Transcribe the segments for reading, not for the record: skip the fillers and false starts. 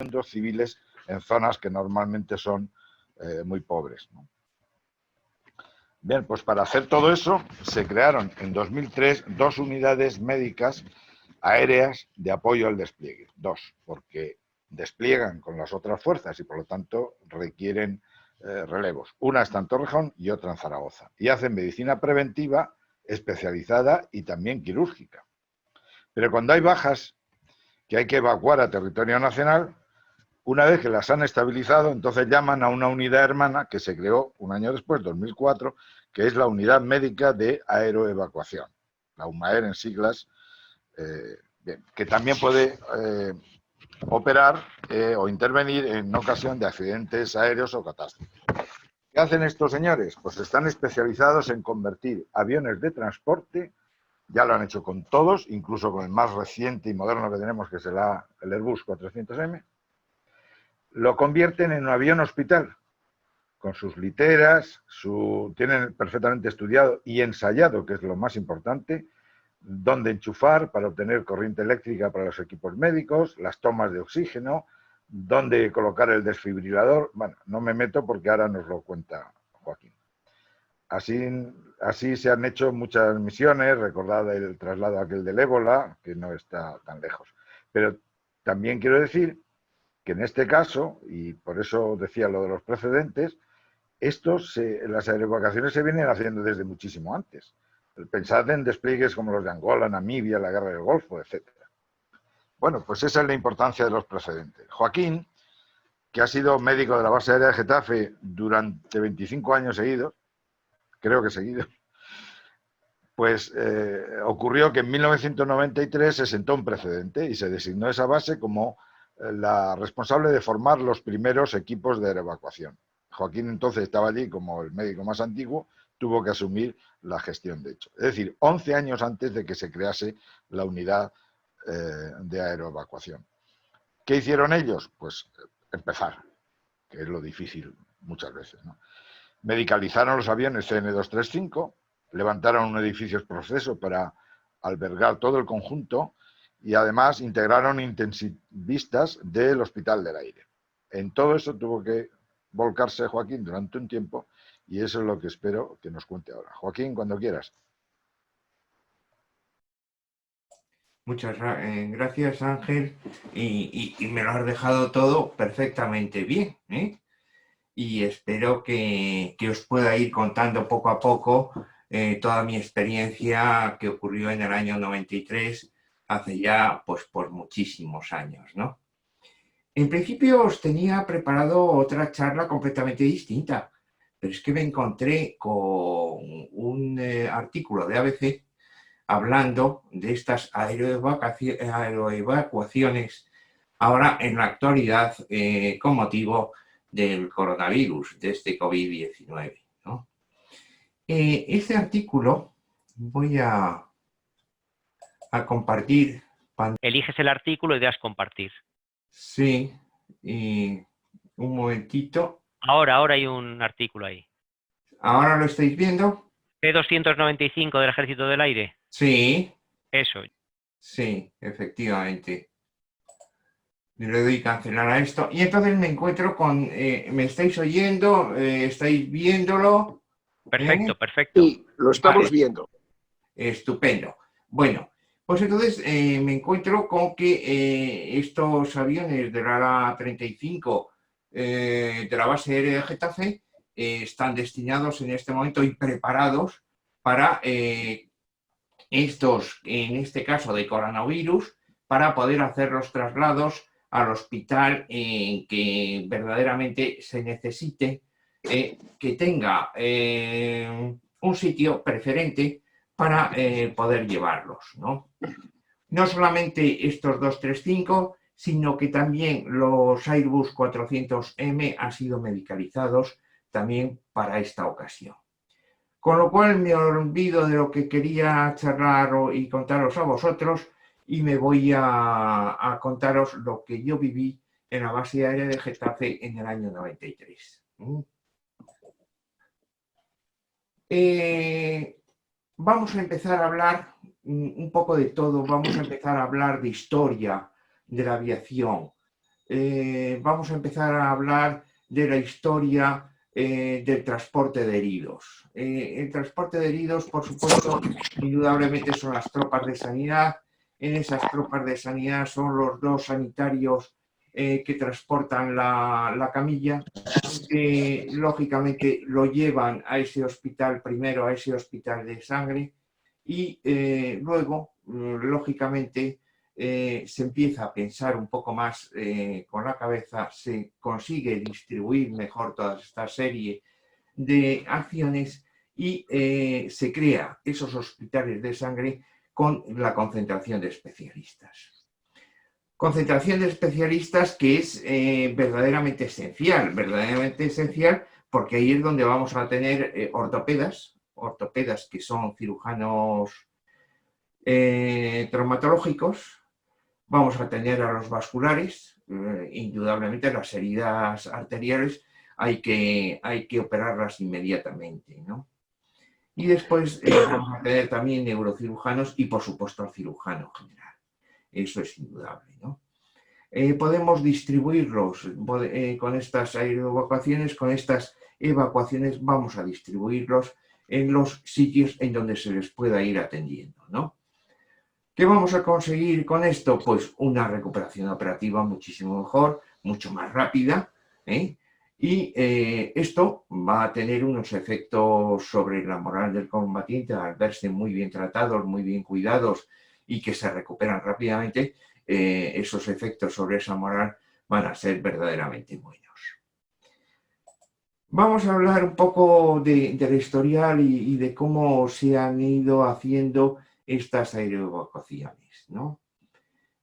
mandos civiles en zonas que normalmente son muy pobres, ¿no? Bien, pues para hacer todo eso se crearon en 2003 2 unidades médicas aéreas de apoyo al despliegue. 2, porque despliegan con las otras fuerzas y por lo tanto requieren relevos. Una está en Torrejón y otra en Zaragoza. Y hacen medicina preventiva especializada y también quirúrgica. Pero cuando hay bajas que hay que evacuar a territorio nacional, una vez que las han estabilizado, entonces llaman a una unidad hermana que se creó un año después, 2004, que es la Unidad Médica de Aeroevacuación, la UMAER en siglas, bien, que también puede operar o intervenir en ocasión de accidentes aéreos o catástrofes. ¿Qué hacen estos señores? Pues están especializados en convertir aviones de transporte, ya lo han hecho con todos, incluso con el más reciente y moderno que tenemos, que es el Airbus 400M, lo convierten en un avión hospital, con sus literas, tienen perfectamente estudiado y ensayado, que es lo más importante, dónde enchufar para obtener corriente eléctrica para los equipos médicos, las tomas de oxígeno, dónde colocar el desfibrilador. Bueno, no me meto porque ahora nos lo cuenta Joaquín. Así se han hecho muchas misiones, recordad el traslado aquel del ébola, que no está tan lejos. Pero también quiero decir que en este caso, y por eso decía lo de los precedentes, las aeroevacuaciones se vienen haciendo desde muchísimo antes. Pensad en despliegues como los de Angola, Namibia, la Guerra del Golfo, etc. Bueno, pues esa es la importancia de los precedentes. Joaquín, que ha sido médico de la base aérea de Getafe durante 25 años seguidos, creo que seguidos, pues ocurrió que en 1993 se sentó un precedente y se designó esa base como la responsable de formar los primeros equipos de evacuación. Joaquín entonces estaba allí como el médico más antiguo, tuvo que asumir la gestión de hecho. Es decir, 11 años antes de que se crease la unidad de aeroevacuación. ¿Qué hicieron ellos? Pues empezar, que es lo difícil muchas veces, ¿no? Medicalizaron los aviones CN-235, levantaron un edificio proceso para albergar todo el conjunto y además integraron intensivistas del Hospital del Aire. En todo eso tuvo que volcarse Joaquín durante un tiempo y eso es lo que espero que nos cuente ahora. Joaquín, cuando quieras. Muchas gracias, Ángel, y me lo has dejado todo perfectamente bien, ¿eh? Y espero que os pueda ir contando poco a poco toda mi experiencia que ocurrió en el año 93, hace ya pues por muchísimos años, ¿no? En principio os tenía preparado otra charla completamente distinta, pero es que me encontré con un artículo de ABC hablando de estas aeroevacuaciones ahora en la actualidad con motivo del coronavirus, de este COVID-19, ¿no? Este artículo voy a compartir. Eliges el artículo y das compartir. Sí, y un momentito. Ahora hay un artículo ahí. ¿Ahora lo estáis viendo? C-295 del Ejército del Aire. Sí. Eso. Sí, efectivamente. Le doy cancelar a esto. Y entonces me encuentro con... ¿me estáis oyendo? ¿Estáis viéndolo? Perfecto, perfecto. Sí, lo estamos viendo. Estupendo. Bueno, pues entonces me encuentro con que estos aviones del ALA-35 de la base aérea de Getafe están destinados en este momento y preparados para estos, en este caso de coronavirus, para poder hacer los traslados al hospital que verdaderamente se necesite, que tenga un sitio preferente para poder llevarlos, ¿no? No solamente estos 235, sino que también los Airbus 400M han sido medicalizados también para esta ocasión. Con lo cual me olvido de lo que quería charlar y contaros a vosotros y me voy a contaros lo que yo viví en la base aérea de Getafe en el año 93. Vamos a empezar a hablar un poco de todo, vamos a empezar a hablar de historia de la aviación. vamos a empezar a hablar de la historia del transporte de heridos. El transporte de heridos, por supuesto, indudablemente son las tropas de sanidad. En esas tropas de sanidad son los 2 sanitarios que transportan la camilla, que lógicamente lo llevan a ese hospital, primero a ese hospital de sangre, y luego, lógicamente, se empieza a pensar un poco más con la cabeza, se consigue distribuir mejor toda esta serie de acciones y se crea esos hospitales de sangre con la concentración de especialistas. Concentración de especialistas que es verdaderamente esencial, porque ahí es donde vamos a tener ortopedas que son cirujanos traumatológicos, vamos a tener a los vasculares, indudablemente las heridas arteriales hay que operarlas inmediatamente, ¿no? Y después vamos a tener también neurocirujanos y por supuesto al cirujano general. Eso es indudable, ¿no? Podemos distribuirlos con estas aeroevacuaciones, con estas evacuaciones vamos a distribuirlos en los sitios en donde se les pueda ir atendiendo, ¿no? ¿Qué vamos a conseguir con esto? Pues una recuperación operativa muchísimo mejor, mucho más rápida, y esto va a tener unos efectos sobre la moral del combatiente al verse muy bien tratados, muy bien cuidados y que se recuperan rápidamente. Esos efectos sobre esa moral van a ser verdaderamente buenos. Vamos a hablar un poco del historial y de cómo se han ido haciendo estas aeroevacuaciones, ¿no?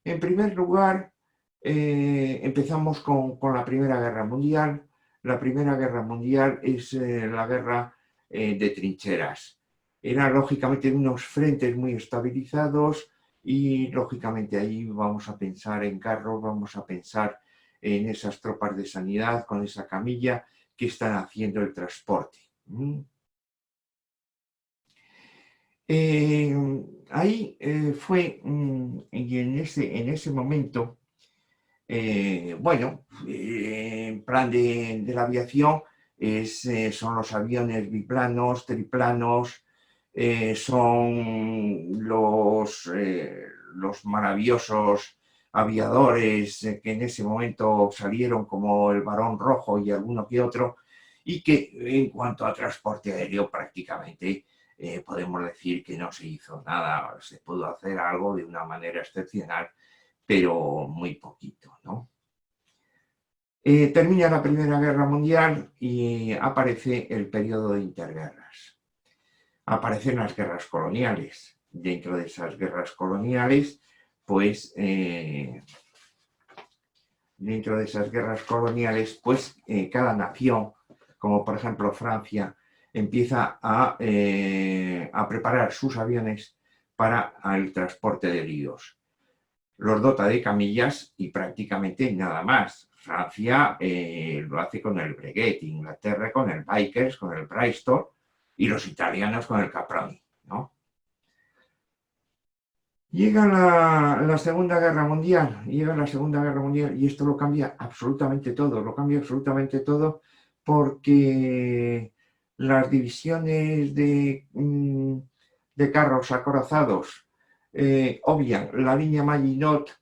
En primer lugar, empezamos con la Primera Guerra Mundial. La Primera Guerra Mundial es la guerra de trincheras. Eran lógicamente unos frentes muy estabilizados y lógicamente ahí vamos a pensar en carros, vamos a pensar en esas tropas de sanidad con esa camilla que están haciendo el transporte. Ahí fue, y en ese momento, bueno, en plan de la aviación son los aviones biplanos, triplanos, son los maravillosos aviadores que en ese momento salieron como el Barón Rojo y alguno que otro, y que en cuanto a transporte aéreo prácticamente podemos decir que no se hizo nada, se pudo hacer algo de una manera excepcional, pero muy poquito, ¿no? Termina la Primera Guerra Mundial y aparece el periodo de interguerras. Aparecen las guerras coloniales. Dentro de esas guerras coloniales, pues, cada nación, como por ejemplo Francia, empieza a preparar sus aviones para el transporte de heridos. Los dota de camillas y prácticamente nada más. Francia lo hace con el Breguet, Inglaterra con el Vickers, con el Bristol y los italianos con el Caproni, ¿no? Llega la Segunda Guerra Mundial, y esto lo cambia absolutamente todo, porque las divisiones de carros acorazados obvian la línea Maginot,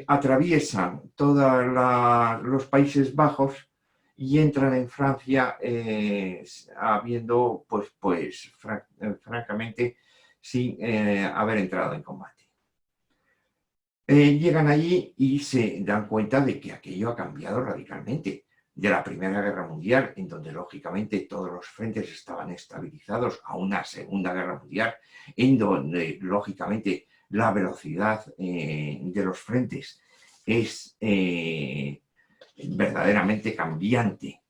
atraviesan todos los Países Bajos y entran en Francia habiendo, francamente, sin haber entrado en combate. Llegan allí y se dan cuenta de que aquello ha cambiado radicalmente. De la Primera Guerra Mundial, en donde lógicamente todos los frentes estaban estabilizados, a una Segunda Guerra Mundial, en donde lógicamente la velocidad de los frentes es verdaderamente cambiante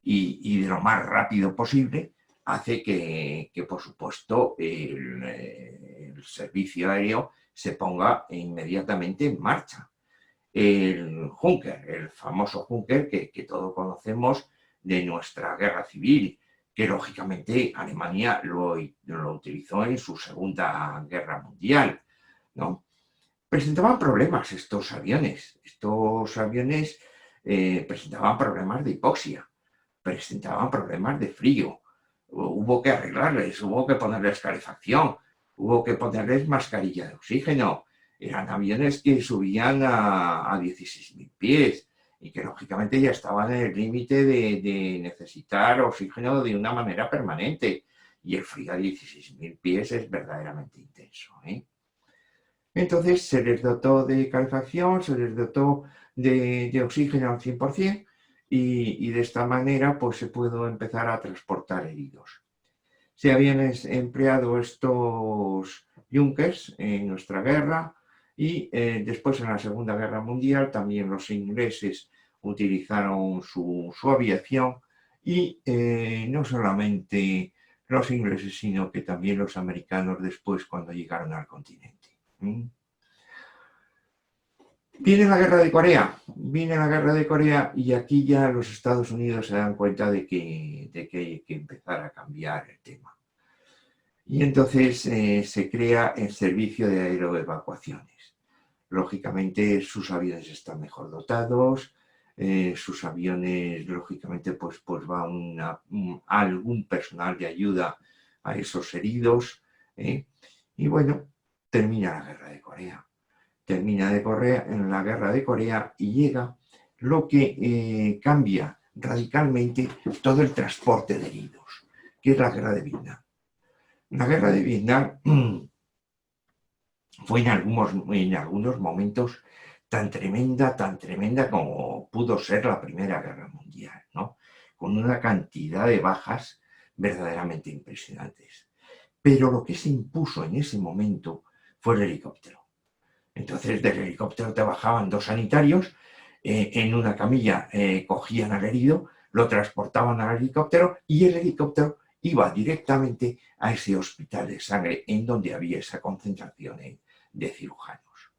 y de lo más rápido posible, hace que por supuesto, el servicio aéreo se ponga inmediatamente en marcha. El Junker, el famoso Junker que todos conocemos de nuestra guerra civil, que lógicamente Alemania lo utilizó en su Segunda Guerra Mundial, ¿no? presentaban problemas estos aviones. Estos aviones presentaban problemas de hipoxia, presentaban problemas de frío. Hubo que arreglarles, hubo que ponerles calefacción, hubo que ponerles mascarilla de oxígeno. Eran aviones que subían a 16.000 pies y que lógicamente ya estaban en el límite de necesitar oxígeno de una manera permanente. Y el frío a 16.000 pies es verdaderamente intenso, ¿eh? Entonces se les dotó de calefacción, se les dotó de oxígeno al 100% y de esta manera pues se pudo empezar a transportar heridos. Se habían empleado estos Junkers en nuestra guerra y después en la Segunda Guerra Mundial también los ingleses utilizaron su aviación y no solamente los ingleses, sino que también los americanos después cuando llegaron al continente. Viene la guerra de Corea y aquí ya los Estados Unidos se dan cuenta de que hay que empezar a cambiar el tema. Y entonces se crea el servicio de aeroevacuaciones. Lógicamente sus aviones están mejor dotados, sus aviones lógicamente pues va algún personal de ayuda a esos heridos, y bueno, termina la guerra de Corea. Termina en la guerra de Corea y llega lo que cambia radicalmente todo el transporte de heridos, que es la guerra de Vietnam. La guerra de Vietnam fue en algunos momentos tan tremenda como pudo ser la Primera Guerra Mundial, ¿no? Con una cantidad de bajas verdaderamente impresionantes. Pero lo que se impuso en ese momento fue el helicóptero. Entonces del helicóptero te bajaban 2 sanitarios, en una camilla cogían al herido, lo transportaban al helicóptero y el helicóptero iba directamente a ese hospital de sangre en donde había esa concentración de cirujanos.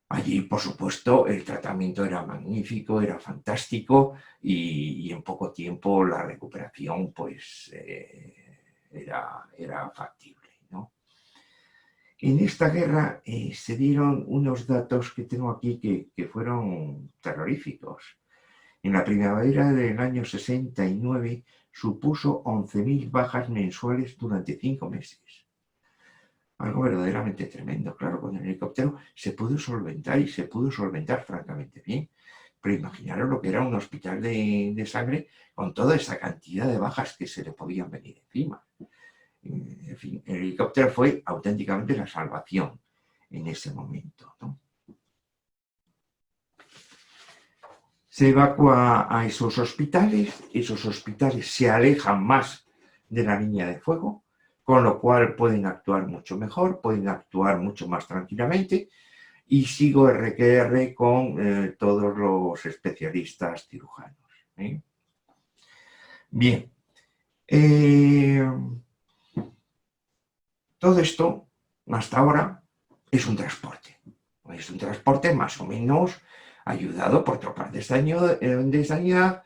Allí, por supuesto, el tratamiento era magnífico, era fantástico y en poco tiempo la recuperación pues era factible, ¿no? En esta guerra se dieron unos datos que tengo aquí que fueron terroríficos. En la primavera del año 69 supuso 11.000 bajas mensuales durante 5 meses. Algo verdaderamente tremendo. Claro, con el helicóptero se pudo solventar y se pudo solventar francamente bien. Pero imaginaros lo que era un hospital de sangre con toda esa cantidad de bajas que se le podían venir encima. En fin, el helicóptero fue auténticamente la salvación en ese momento, ¿no? Se evacúa a esos hospitales se alejan más de la línea de fuego, con lo cual pueden actuar mucho mejor, pueden actuar mucho más tranquilamente, y sigo RQR con todos los especialistas cirujanos, ¿eh? Bien. Todo esto, hasta ahora, es un transporte. Es un transporte más o menos ayudado por tropas de sanidad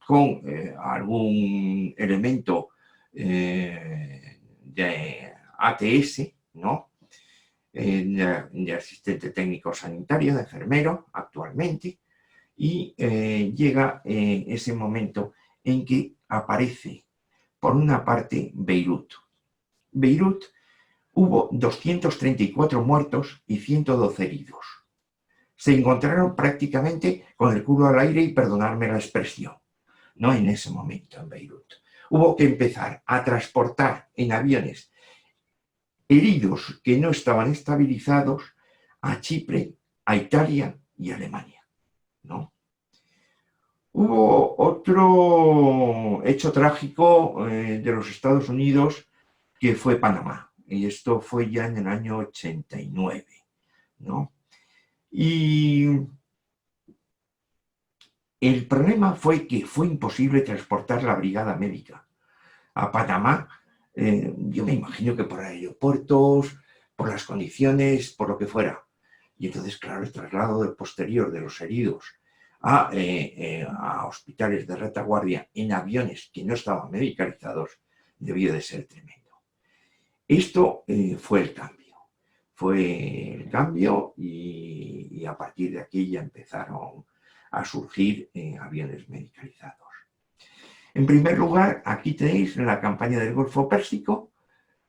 con algún elemento de ATS, ¿no? De asistente técnico sanitario, de enfermero, actualmente, y llega ese momento en que aparece, por una parte, Beirut. Beirut hubo 234 muertos y 112 heridos. Se encontraron prácticamente con el culo al aire, y perdonadme la expresión, no en ese momento en Beirut. Hubo que empezar a transportar en aviones heridos que no estaban estabilizados a Chipre, a Italia y a Alemania, ¿no? Hubo otro hecho trágico de los Estados Unidos, que fue Panamá, y esto fue ya en el año 89, ¿no? Y el problema fue que fue imposible transportar la brigada médica a Panamá. Yo me imagino que por aeropuertos, por las condiciones, por lo que fuera. Y entonces, claro, el traslado posterior de los heridos a hospitales de retaguardia en aviones que no estaban medicalizados debió de ser tremendo. Esto fue el cambio. fue el cambio y a partir de aquí ya empezaron a surgir aviones medicalizados. En primer lugar, aquí tenéis la campaña del Golfo Pérsico,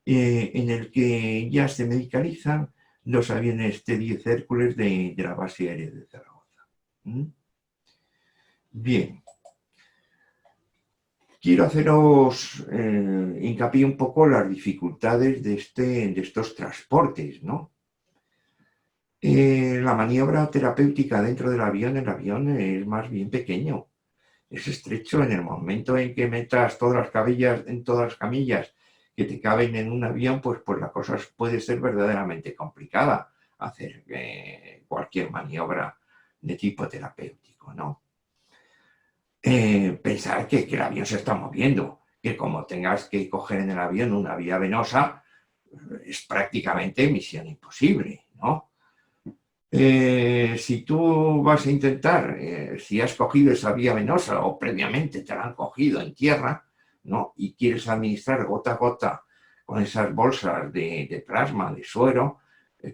en el que ya se medicalizan los aviones T-10 Hércules de la base aérea de Zaragoza. Bien. Quiero haceros hincapié un poco las dificultades de estos transportes, ¿no? La maniobra terapéutica dentro del avión, el avión es más bien pequeño, es estrecho. En el momento en que metas todas las camillas que te caben en un avión, pues la cosa puede ser verdaderamente complicada hacer cualquier maniobra de tipo terapéutico, ¿no? Pensar que el avión se está moviendo, que como tengas que coger en el avión una vía venosa, es prácticamente misión imposible, ¿no? Si tú vas a intentar, si has cogido esa vía venosa o previamente te la han cogido en tierra, ¿no? Y quieres administrar gota a gota con esas bolsas de plasma, de suero,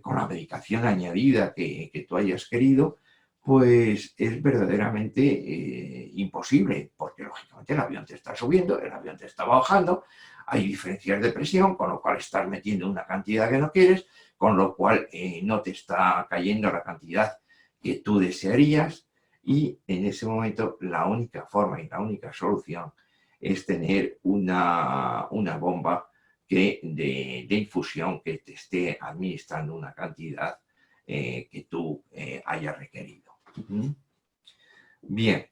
con la medicación añadida que tú hayas querido, pues es verdaderamente imposible, porque lógicamente el avión te está subiendo, el avión te está bajando, hay diferencias de presión, con lo cual estás metiendo una cantidad que no quieres, con lo cual no te está cayendo la cantidad que tú desearías, y en ese momento la única forma y la única solución es tener una bomba de infusión que te esté administrando una cantidad que tú hayas requerido. Bien,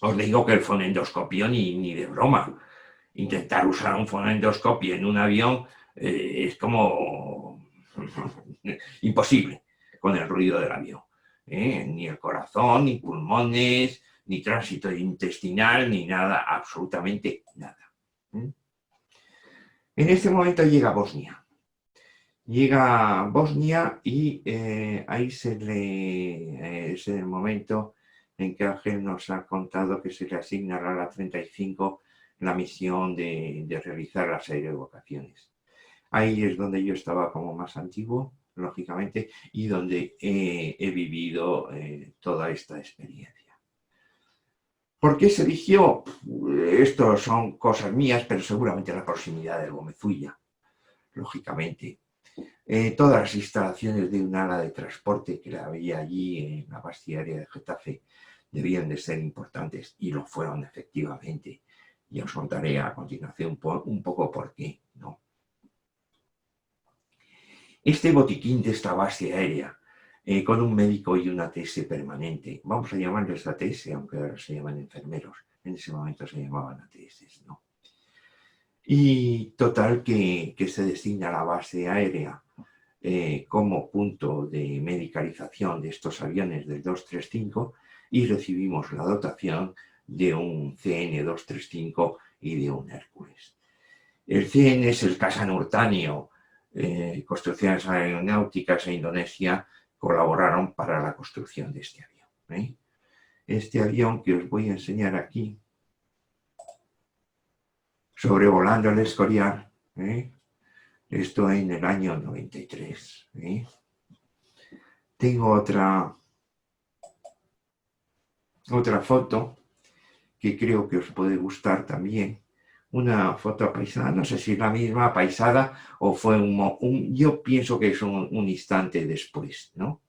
os digo que el fonendoscopio ni de broma. Intentar usar un fonendoscopio en un avión es como imposible con el ruido del avión. Ni el corazón, ni pulmones, ni tránsito intestinal, ni nada, absolutamente nada. En este momento llega Bosnia. Llega a Bosnia y ahí es el momento en que Ángel nos ha contado que se le asigna a la 35 la misión de realizar las aeroevocaciones. Ahí es donde yo estaba como más antiguo, lógicamente, y donde he vivido toda esta experiencia. ¿Por qué se eligió? Esto son cosas mías, pero seguramente la proximidad del Gómez-Ulla, lógicamente. Todas las instalaciones de un ala de transporte que había allí en la base aérea de Getafe debían de ser importantes, y lo fueron efectivamente. Y os contaré a continuación un poco por qué, ¿no? Este botiquín de esta base aérea, con un médico y una ATS permanente, vamos a llamarles ATS, aunque ahora se llaman enfermeros, en ese momento se llamaban ATS, ¿no? Y total que se designa la base aérea como punto de medicalización de estos aviones del 235, y recibimos la dotación de un CN-235 y de un Hércules. El CN es el Casanurtanio. Construcciones Aeronáuticas e Indonesia colaboraron para la construcción de este avión. Este avión que os voy a enseñar aquí, sobrevolando el Escorial, esto en el año 93. Tengo otra foto que creo que os puede gustar también. Una foto apaisada, no sé si es la misma apaisada o fue yo pienso que es un instante después, ¿no?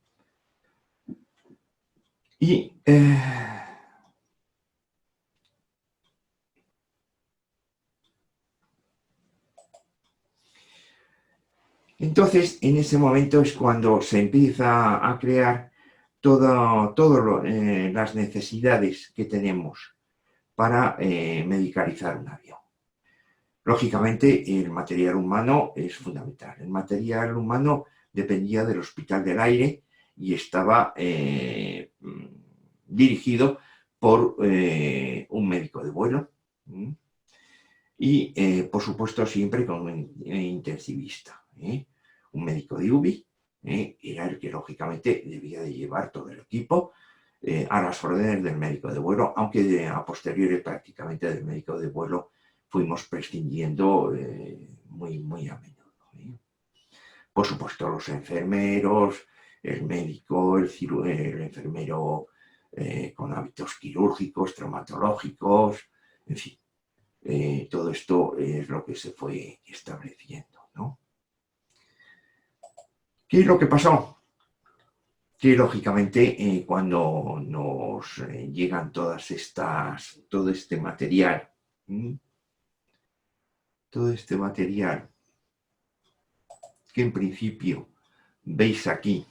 Y entonces, en ese momento es cuando se empieza a crear todas las necesidades que tenemos para medicalizar un avión. Lógicamente, el material humano es fundamental. El material humano dependía del Hospital del Aire y estaba dirigido por un médico de vuelo y, por supuesto, siempre con un intensivista. Un médico de UBI era el que, lógicamente, debía de llevar todo el equipo a las órdenes del médico de vuelo, aunque a posteriori prácticamente del médico de vuelo fuimos prescindiendo muy a menudo. Por supuesto, los enfermeros, el médico, el enfermero con hábitos quirúrgicos, traumatológicos, en fin. Todo esto es lo que se fue estableciendo, ¿no? ¿Qué es lo que pasó? Que lógicamente cuando nos llegan todo este material, que en principio veis aquí,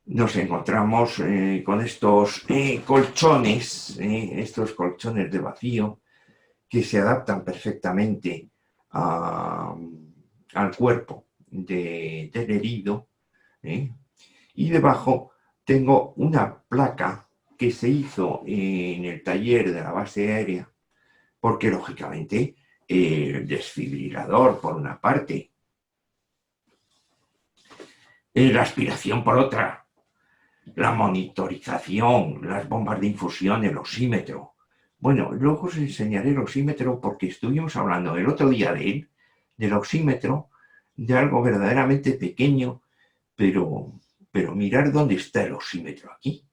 nos encontramos con estos colchones de vacío, que se adaptan perfectamente al cuerpo del herido, y debajo tengo una placa que se hizo en el taller de la base aérea, porque lógicamente el desfibrilador por una parte, la aspiración por otra, la monitorización, las bombas de infusión, el oxímetro. Bueno, luego os enseñaré el oxímetro porque estuvimos hablando el otro día de él, del oxímetro, de algo verdaderamente pequeño, pero mirar dónde está el oxímetro aquí.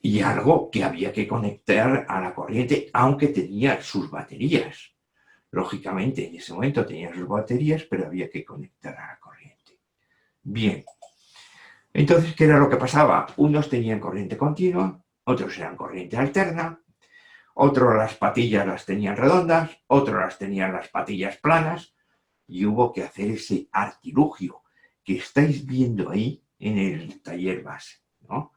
Y algo que había que conectar a la corriente, aunque tenía sus baterías. Lógicamente, en ese momento tenía sus baterías, pero había que conectar a la corriente. Bien. Entonces, ¿qué era lo que pasaba? Unos tenían corriente continua, otros eran corriente alterna, otros las patillas las tenían redondas, otros las tenían las patillas planas, y hubo que hacer ese artilugio que estáis viendo ahí en el taller base, ¿no?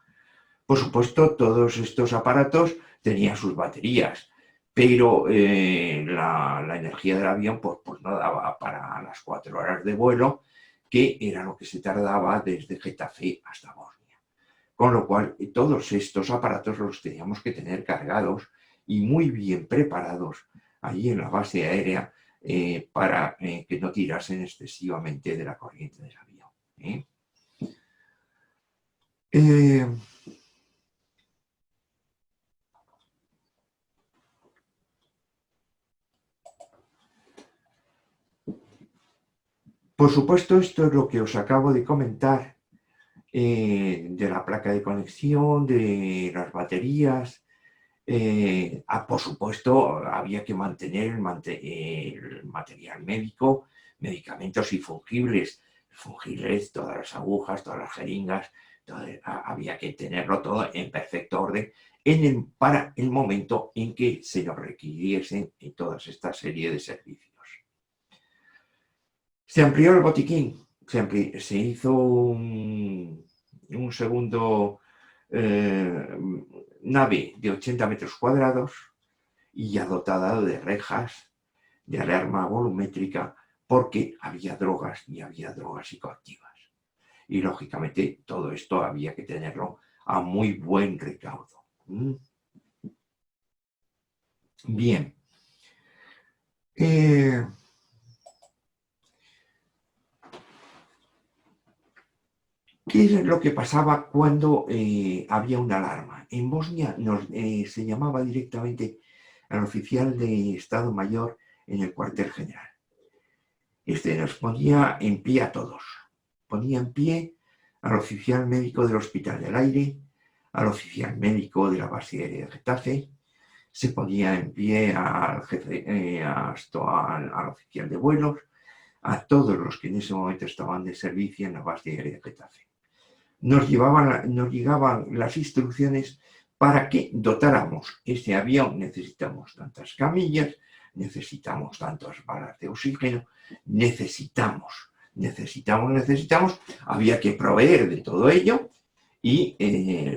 Por supuesto, todos estos aparatos tenían sus baterías, pero la energía del avión pues no daba para las 4 horas de vuelo, que era lo que se tardaba desde Getafe hasta Bosnia. Con lo cual, todos estos aparatos los teníamos que tener cargados y muy bien preparados allí en la base aérea para que no tirasen excesivamente de la corriente del avión. Por supuesto, esto es lo que os acabo de comentar de la placa de conexión, de las baterías. Por supuesto, había que mantener el material médico, medicamentos y fungibles, todas las agujas, todas las jeringas, había que tenerlo todo en perfecto orden para el momento en que se nos requiriesen en toda esta serie de servicios. Se amplió el botiquín, se hizo un segundo nave de 80 metros cuadrados y ya dotada de rejas, de alarma volumétrica, porque había drogas y había drogas psicoactivas. Y lógicamente todo esto había que tenerlo a muy buen recaudo. Bien. ¿Qué es lo que pasaba cuando había una alarma? En Bosnia se llamaba directamente al oficial de Estado Mayor en el cuartel general. Este nos ponía en pie a todos. Ponía en pie al oficial médico del Hospital del Aire, al oficial médico de la base aérea de Getafe, se ponía en pie al jefe, al oficial de vuelos, a todos los que en ese momento estaban de servicio en la base aérea de Getafe. Nos llegaban las instrucciones para que dotáramos ese avión. Necesitamos tantas camillas, necesitamos tantas balas de oxígeno, necesitamos. Había que proveer de todo ello y,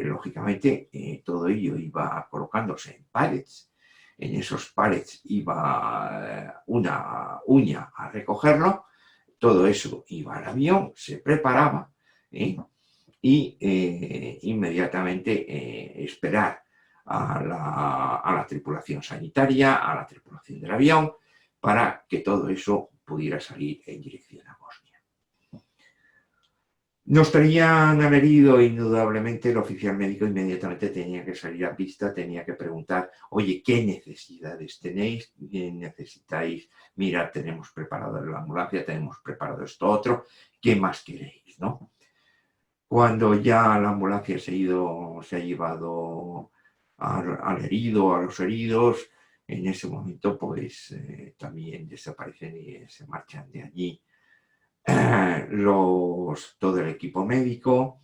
lógicamente, todo ello iba colocándose en pallets. En esos pallets iba una uña a recogerlo, todo eso iba al avión, se preparaba, y inmediatamente esperar a la tripulación sanitaria, a la tripulación del avión, para que todo eso pudiera salir en dirección a Bosnia. Nos traían al herido, indudablemente el oficial médico inmediatamente tenía que salir a pista, tenía que preguntar, oye, ¿qué necesidades tenéis? ¿Qué necesitáis? Mira, tenemos preparado la ambulancia, tenemos preparado esto otro, ¿qué más queréis? ¿No? Cuando ya la ambulancia se ha llevado al herido, a los heridos, en ese momento pues también desaparecen y se marchan de allí todo el equipo médico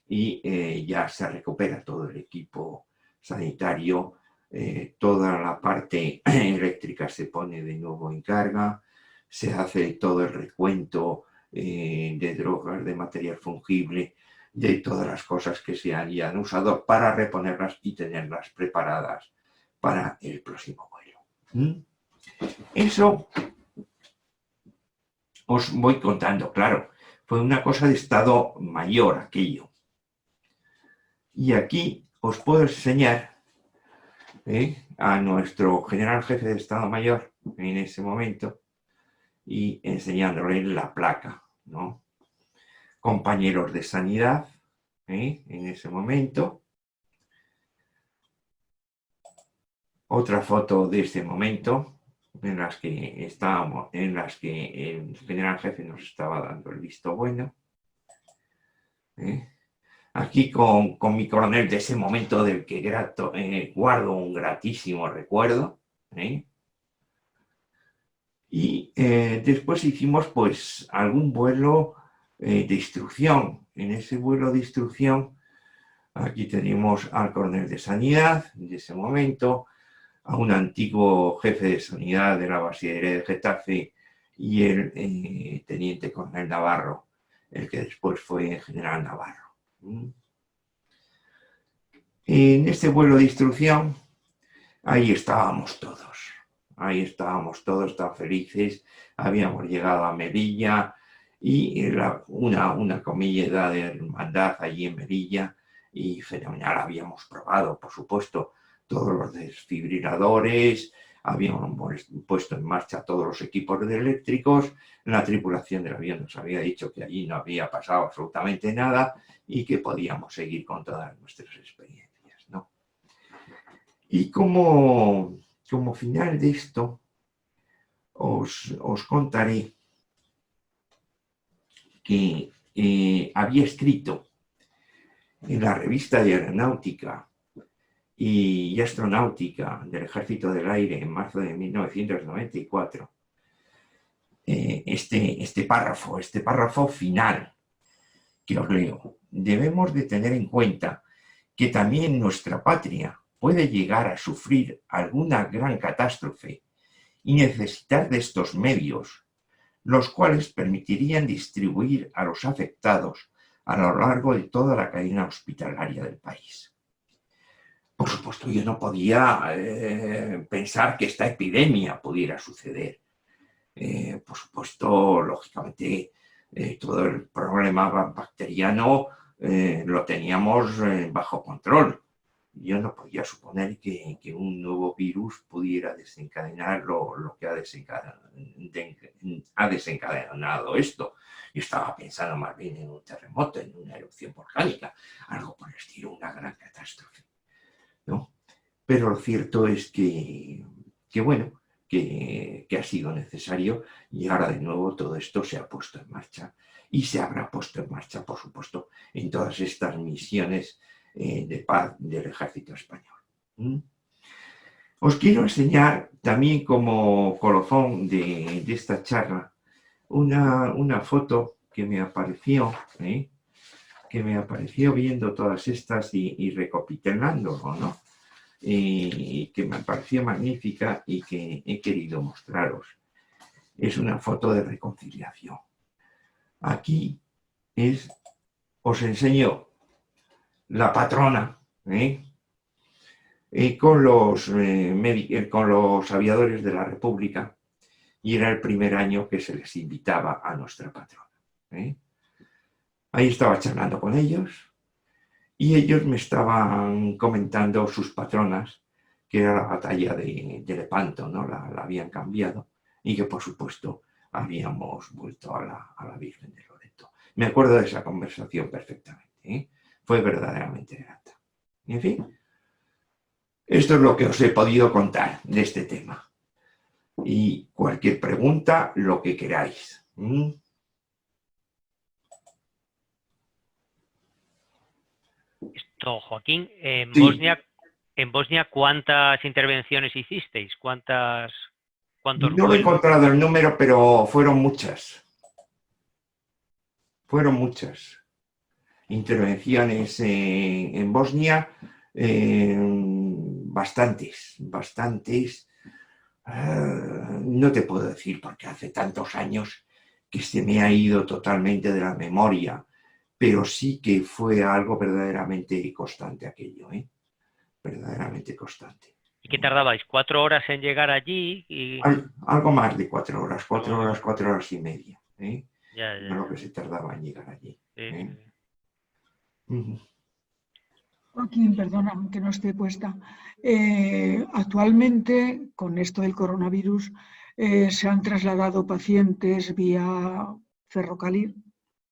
y ya se recupera todo el equipo sanitario, toda la parte eléctrica se pone de nuevo en carga, se hace todo el recuento de drogas, de material fungible, de todas las cosas que se hayan usado para reponerlas y tenerlas preparadas para el próximo vuelo. Eso os voy contando, claro, fue una cosa de Estado Mayor aquello. Y aquí os puedo enseñar a nuestro general jefe de Estado Mayor en ese momento y enseñándole la placa, ¿no? Compañeros de sanidad en ese momento. Otra foto de ese momento en las que estábamos, en las que el general jefe nos estaba dando el visto bueno. Aquí con mi coronel de ese momento del que guardo un gratísimo recuerdo. Y después hicimos pues algún vuelo de instrucción. En ese vuelo de instrucción aquí tenemos al coronel de sanidad de ese momento, a un antiguo jefe de sanidad de la basilería de Getafe y el teniente coronel Navarro, el que después fue general Navarro. En este vuelo de instrucción, ahí estábamos todos tan felices, habíamos llegado a Melilla y una comida de hermandad allí en Melilla y fenomenal, habíamos probado, por supuesto, todos los desfibriladores, habíamos puesto en marcha todos los equipos eléctricos, la tripulación del avión nos había dicho que allí no había pasado absolutamente nada y que podíamos seguir con todas nuestras experiencias, ¿no? Y como final de esto, os contaré que había escrito en la revista de Aeronáutica y Astronáutica del Ejército del Aire en marzo de 1994 este párrafo final que os leo. Debemos de tener en cuenta que también nuestra patria puede llegar a sufrir alguna gran catástrofe y necesitar de estos medios, los cuales permitirían distribuir a los afectados a lo largo de toda la cadena hospitalaria del país. Por supuesto, yo no podía pensar que esta epidemia pudiera suceder. Por supuesto, lógicamente, todo el problema bacteriano lo teníamos bajo control. Yo no podía suponer que un nuevo virus pudiera desencadenar lo que ha desencadenado esto. Yo estaba pensando más bien en un terremoto, en una erupción volcánica, algo por el estilo, una gran catástrofe, ¿no? Pero lo cierto es que ha sido necesario y ahora de nuevo todo esto se ha puesto en marcha y se habrá puesto en marcha, por supuesto, en todas estas misiones de paz del Ejército Español. Os quiero enseñar también como colofón de esta charla una foto que me apareció viendo todas estas y recapitulándolo, ¿no? Que me pareció magnífica y que he querido mostraros. Es una foto de reconciliación. Aquí os enseño la patrona con los aviadores de la República y era el primer año que se les invitaba a nuestra patrona. Ahí estaba charlando con ellos y ellos me estaban comentando sus patronas, que era la batalla de Lepanto, ¿no? La habían cambiado y que por supuesto habíamos vuelto a la Virgen de Loreto. Me acuerdo de esa conversación perfectamente, ¿eh? Fue verdaderamente grata. En fin, esto es lo que os he podido contar de este tema. Y cualquier pregunta, lo que queráis. Esto, Joaquín, Sí. en Bosnia, ¿cuántas intervenciones hicisteis? ¿Cuántos No he vuelos? encontrado el número, pero fueron muchas. Fueron muchas intervenciones en Bosnia, bastantes. No te puedo decir porque hace tantos años que se me ha ido totalmente de la memoria, pero sí que fue algo verdaderamente constante aquello, ¿eh? Verdaderamente constante. ¿Y qué tardabais? ¿4 horas en llegar allí? Algo más de 4 horas, Algo cuatro más. horas, 4 horas y media, ¿eh? Ya, Era lo que ya. se tardaba en llegar allí. Sí, sí, ¿Eh? sí. Ujú. Joaquín, perdona que no esté puesta. Actualmente, con esto del coronavirus, se han trasladado pacientes vía ferrocarril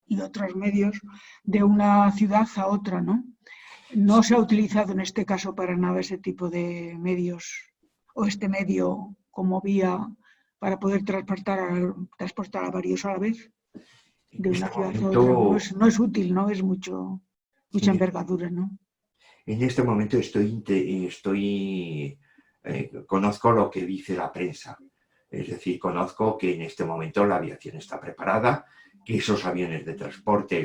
y otros medios de una ciudad a otra, ¿no? No se ha utilizado en este caso para nada ese tipo de medios o este medio como vía para poder transportar a varios a la vez En de una este ciudad a otra. No momento, es útil, no es mucha en envergadura, ¿no? En este momento conozco lo que dice la prensa. Es decir, conozco que en este momento la aviación está preparada, que esos aviones de transporte,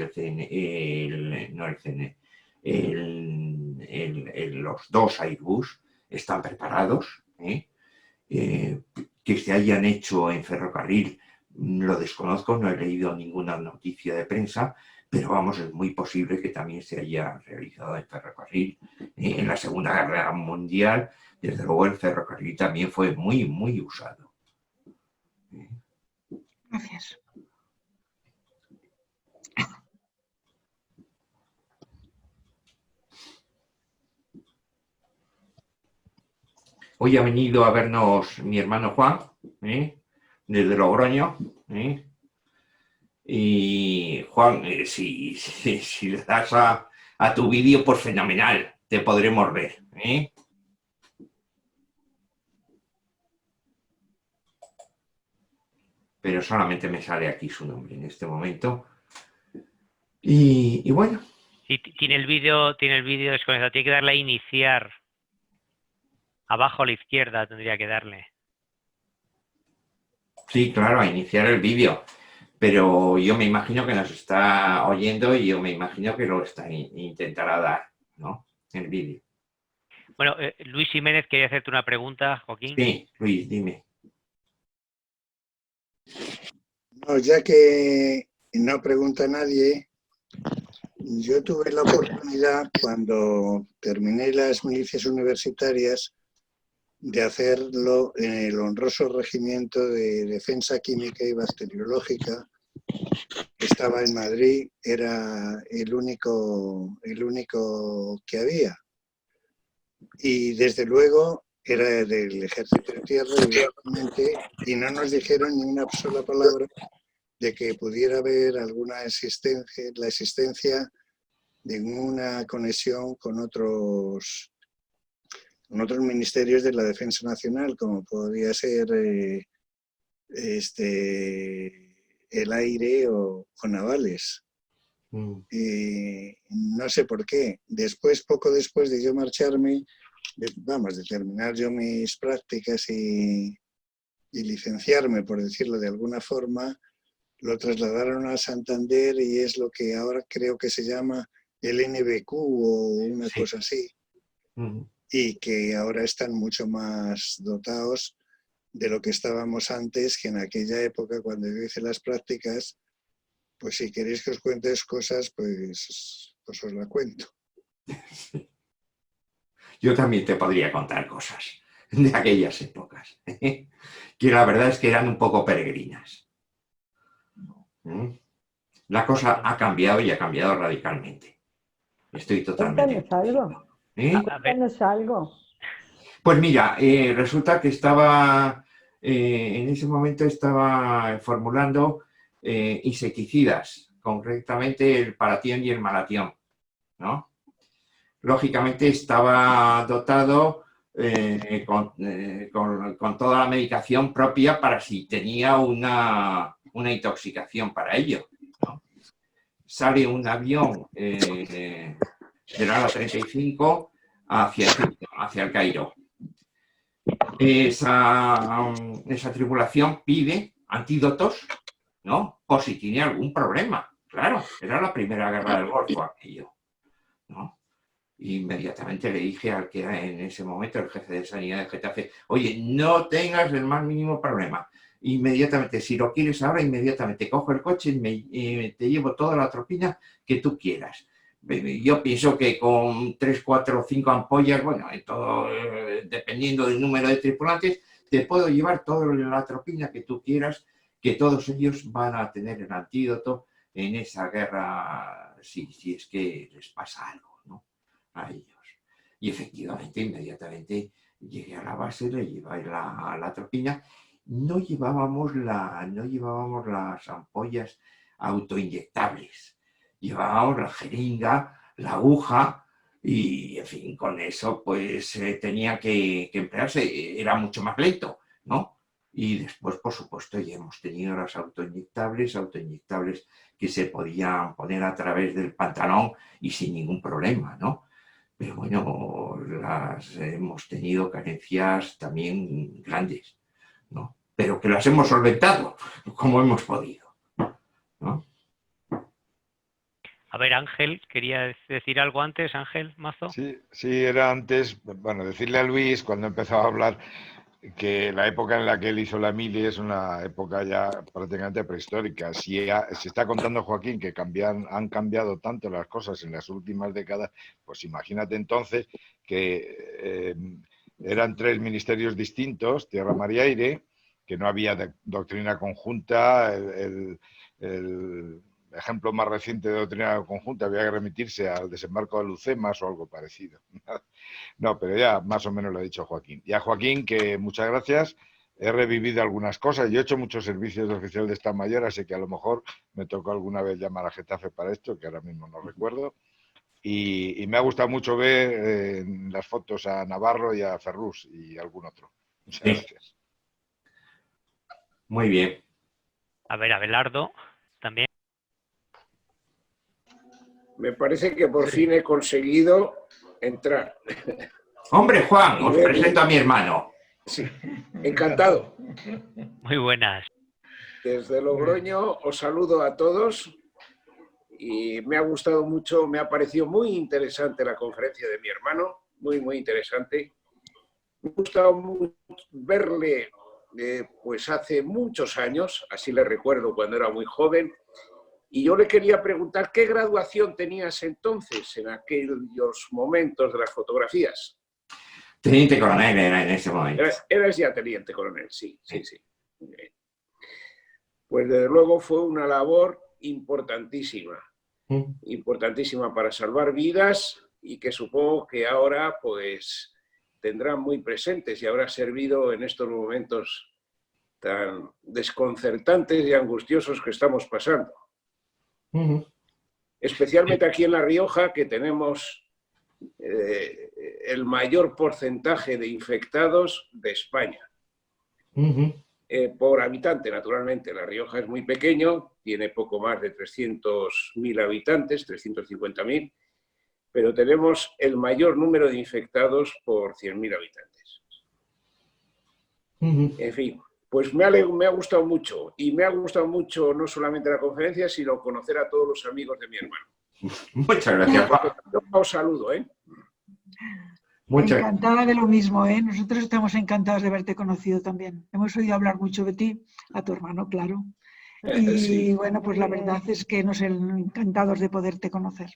los dos Airbus están preparados, ¿eh? Que se hayan hecho en ferrocarril, lo desconozco, no he leído ninguna noticia de prensa, pero vamos, es muy posible que también se haya realizado en ferrocarril. En la Segunda Guerra Mundial, desde luego el ferrocarril también fue muy usado. Gracias. Hoy ha venido a vernos mi hermano Juan, desde Logroño. Y Juan, si le das a tu vídeo, pues fenomenal, te podremos ver. Pero solamente me sale aquí su nombre en este momento. Y bueno. Sí, tiene el vídeo desconectado. Tiene que darle a iniciar. Abajo a la izquierda tendría que darle. Sí, claro, a iniciar el vídeo. Pero yo me imagino que nos está oyendo y yo me imagino que lo intentará dar, ¿no? El vídeo. Bueno, Luis Jiménez quería hacerte una pregunta, Joaquín. Sí, Luis, dime. No, ya que no pregunta nadie, yo tuve la oportunidad cuando terminé las milicias universitarias de hacerlo en el honroso regimiento de defensa química y bacteriológica que estaba en Madrid, era el único que había. Y desde luego era del Ejército de Tierra, evidentemente, y no nos dijeron ni una sola palabra de que pudiera haber la existencia de una conexión con otros ministerios de la Defensa Nacional, como podría ser el aire o navales. No sé por qué. Poco después de yo marcharme, de terminar yo mis prácticas y licenciarme, por decirlo de alguna forma, lo trasladaron a Santander y es lo que ahora creo que se llama el NBQ o una cosa así. Y que ahora están mucho más dotados de lo que estábamos antes, que en aquella época, cuando yo hice las prácticas, pues si queréis que os cuente cosas, pues os la cuento. Yo también te podría contar cosas de aquellas épocas, que la verdad es que eran un poco peregrinas. La cosa ha cambiado y ha cambiado radicalmente. Estoy totalmente... Cuéntanos algo. Pues mira, resulta que en ese momento estaba formulando insecticidas concretamente el Paratión y el Malatión, ¿no? Lógicamente estaba dotado con toda la medicación propia para si tenía una intoxicación para ello, ¿no? Sale un avión del ala 35 hacia el Cairo. Esa tripulación pide antídotos, ¿no? Por si tiene algún problema. Claro, era la primera guerra del Golfo aquello, ¿no? Inmediatamente le dije al que era en ese momento el jefe de sanidad de Getafe: oye, no tengas el más mínimo problema. Inmediatamente, si lo quieres ahora, inmediatamente cojo el coche y te llevo toda la atropina que tú quieras. Yo pienso que con 3, 4 o 5 ampollas, bueno, todo, dependiendo del número de tripulantes, te puedo llevar toda la atropina que tú quieras, que todos ellos van a tener el antídoto en esa guerra, si es que les pasa algo, ¿no? A ellos. Y efectivamente, inmediatamente llegué a la base, le llevé la atropina. No llevábamos las ampollas autoinyectables. Llevábamos la jeringa, la aguja y, en fin, con eso pues tenía que emplearse. Era mucho más lento, ¿no? Y después, por supuesto, ya hemos tenido las autoinyectables que se podían poner a través del pantalón y sin ningún problema, ¿no? Pero bueno, hemos tenido carencias también grandes, ¿no? Pero que las hemos solventado como hemos podido, ¿no? A ver, Ángel, ¿querías decir algo antes, Ángel Mazo? Sí, era antes, bueno, decirle a Luis, cuando empezaba a hablar, que la época en la que él hizo la mili es una época ya prácticamente prehistórica. Si está contando Joaquín que han cambiado tanto las cosas en las últimas décadas, pues imagínate entonces que eran 3 ministerios distintos, tierra, mar y aire, que no había doctrina conjunta. El ejemplo más reciente de doctrina conjunta había que remitirse al desembarco de Lucemas o algo parecido. No, pero ya más o menos lo ha dicho Joaquín. Y a Joaquín, que muchas gracias. He revivido algunas cosas. Yo he hecho muchos servicios de oficial de Estado Mayor, así que a lo mejor me tocó alguna vez llamar a Getafe para esto, que ahora mismo no recuerdo. Y me ha gustado mucho ver en las fotos a Navarro y a Ferrús y algún otro. Muchas gracias. Muy bien. A ver, Abelardo, también. Me parece que por fin he conseguido entrar. Hombre, Juan, os presento a mi hermano. Sí, encantado. Muy buenas. Desde Logroño os saludo a todos y me ha gustado mucho, me ha parecido muy interesante la conferencia de mi hermano, muy interesante. Me ha gustado mucho verle pues hace muchos años, así le recuerdo cuando era muy joven. Y yo le quería preguntar, ¿qué graduación tenías entonces, en aquellos momentos de las fotografías? Teniente coronel era en ese momento. Eras ya teniente coronel, sí. Pues desde luego fue una labor importantísima para salvar vidas y que supongo que ahora pues tendrán muy presentes y habrá servido en estos momentos tan desconcertantes y angustiosos que estamos pasando. Especialmente aquí en La Rioja, que tenemos el mayor porcentaje de infectados de España. Por habitante, naturalmente. La Rioja es muy pequeño, tiene poco más de 300.000 habitantes, 350.000, pero tenemos el mayor número de infectados por 100.000 habitantes. En fin. Pues me ha gustado mucho, y me ha gustado mucho no solamente la conferencia, sino conocer a todos los amigos de mi hermano. Muchas gracias, Juan. Yo os saludo, ¿eh? Encantada de lo mismo, ¿eh? Nosotros estamos encantados de haberte conocido también. Hemos oído hablar mucho de ti, a tu hermano, claro. Y sí. Bueno, pues la verdad es que nos encantados de poderte conocer.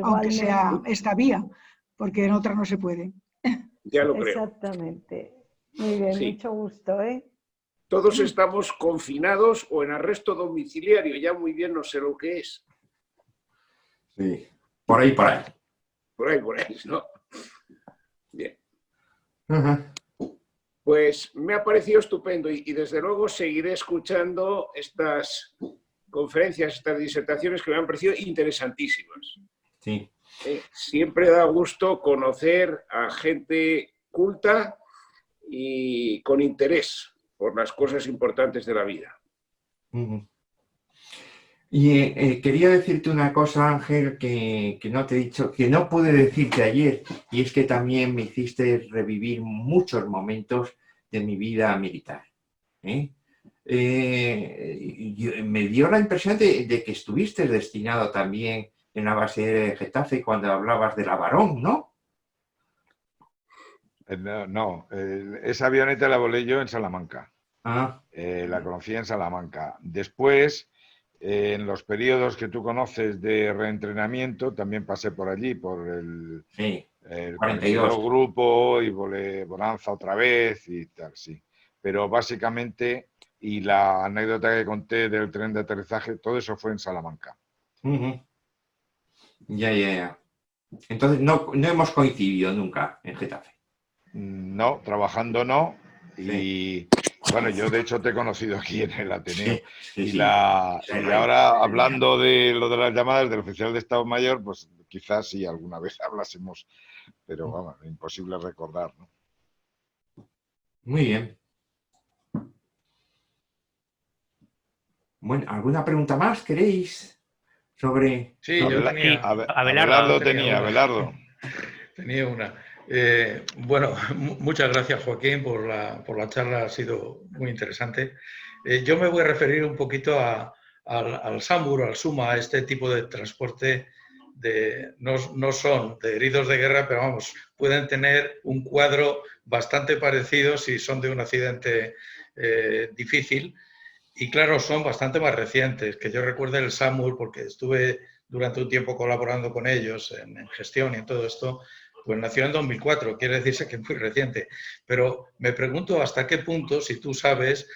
Aunque sea esta vía, porque en otra no se puede. Ya lo creo. Exactamente. Muy bien, sí. Mucho gusto, ¿eh? Todos estamos confinados o en arresto domiciliario, ya muy bien no sé lo que es. Sí, por ahí. Por ahí, ¿no? Bien. Pues me ha parecido estupendo y desde luego seguiré escuchando estas conferencias, estas disertaciones que me han parecido interesantísimas. Sí. Siempre da gusto conocer a gente culta y con interés por las cosas importantes de la vida. Y quería decirte una cosa, Ángel, que no te he dicho, que no pude decirte ayer, y es que también me hiciste revivir muchos momentos de mi vida militar. Me dio la impresión de que estuviste destinado también en la base de Getafe cuando hablabas de la Barón, ¿no? No, esa avioneta la volé yo en Salamanca. Ah. La conocí en Salamanca. Después, en los periodos que tú conoces de reentrenamiento, también pasé por allí, por el 42 grupo, y volé Bonanza otra vez y tal, sí. Pero básicamente, y la anécdota que conté del tren de aterrizaje, todo eso fue en Salamanca. Ya. Entonces no hemos coincidido nunca en Getafe. No, trabajando no. Y bueno, yo de hecho te he conocido aquí en el Ateneo. Y ahora, hablando de lo de las llamadas del oficial de Estado Mayor, pues quizás sí alguna vez hablásemos, pero vamos, imposible recordar, ¿no? Muy bien. Bueno, ¿alguna pregunta más queréis sobre...? Sí, yo tenía... Abelardo tenía una. Bueno, muchas gracias, Joaquín, por la charla, ha sido muy interesante. Yo me voy a referir un poquito al SAMUR, al SUMA, a este tipo de transporte no son de heridos de guerra, pero vamos, pueden tener un cuadro bastante parecido si son de un accidente difícil. Y claro, son bastante más recientes, que yo recuerde el SAMUR, porque estuve durante un tiempo colaborando con ellos en gestión y en todo esto. Pues nació en 2004, quiere decirse que es muy reciente. Pero me pregunto hasta qué punto, si tú sabes,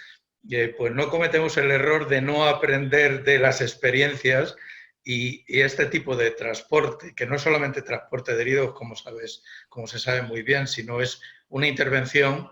pues no cometemos el error de no aprender de las experiencias y este tipo de transporte, que no es solamente transporte de heridos, como sabes, como se sabe muy bien, sino es una intervención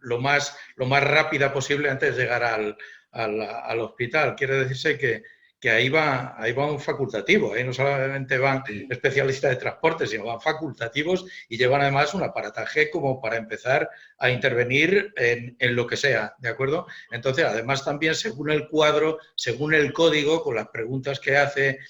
lo más rápida posible antes de llegar al hospital. Quiere decirse que ahí va un facultativo, no solamente van especialistas de transporte, sino van facultativos y llevan además un aparataje como para empezar a intervenir en lo que sea, ¿de acuerdo? Entonces, además también según el cuadro, según el código, con las preguntas que hace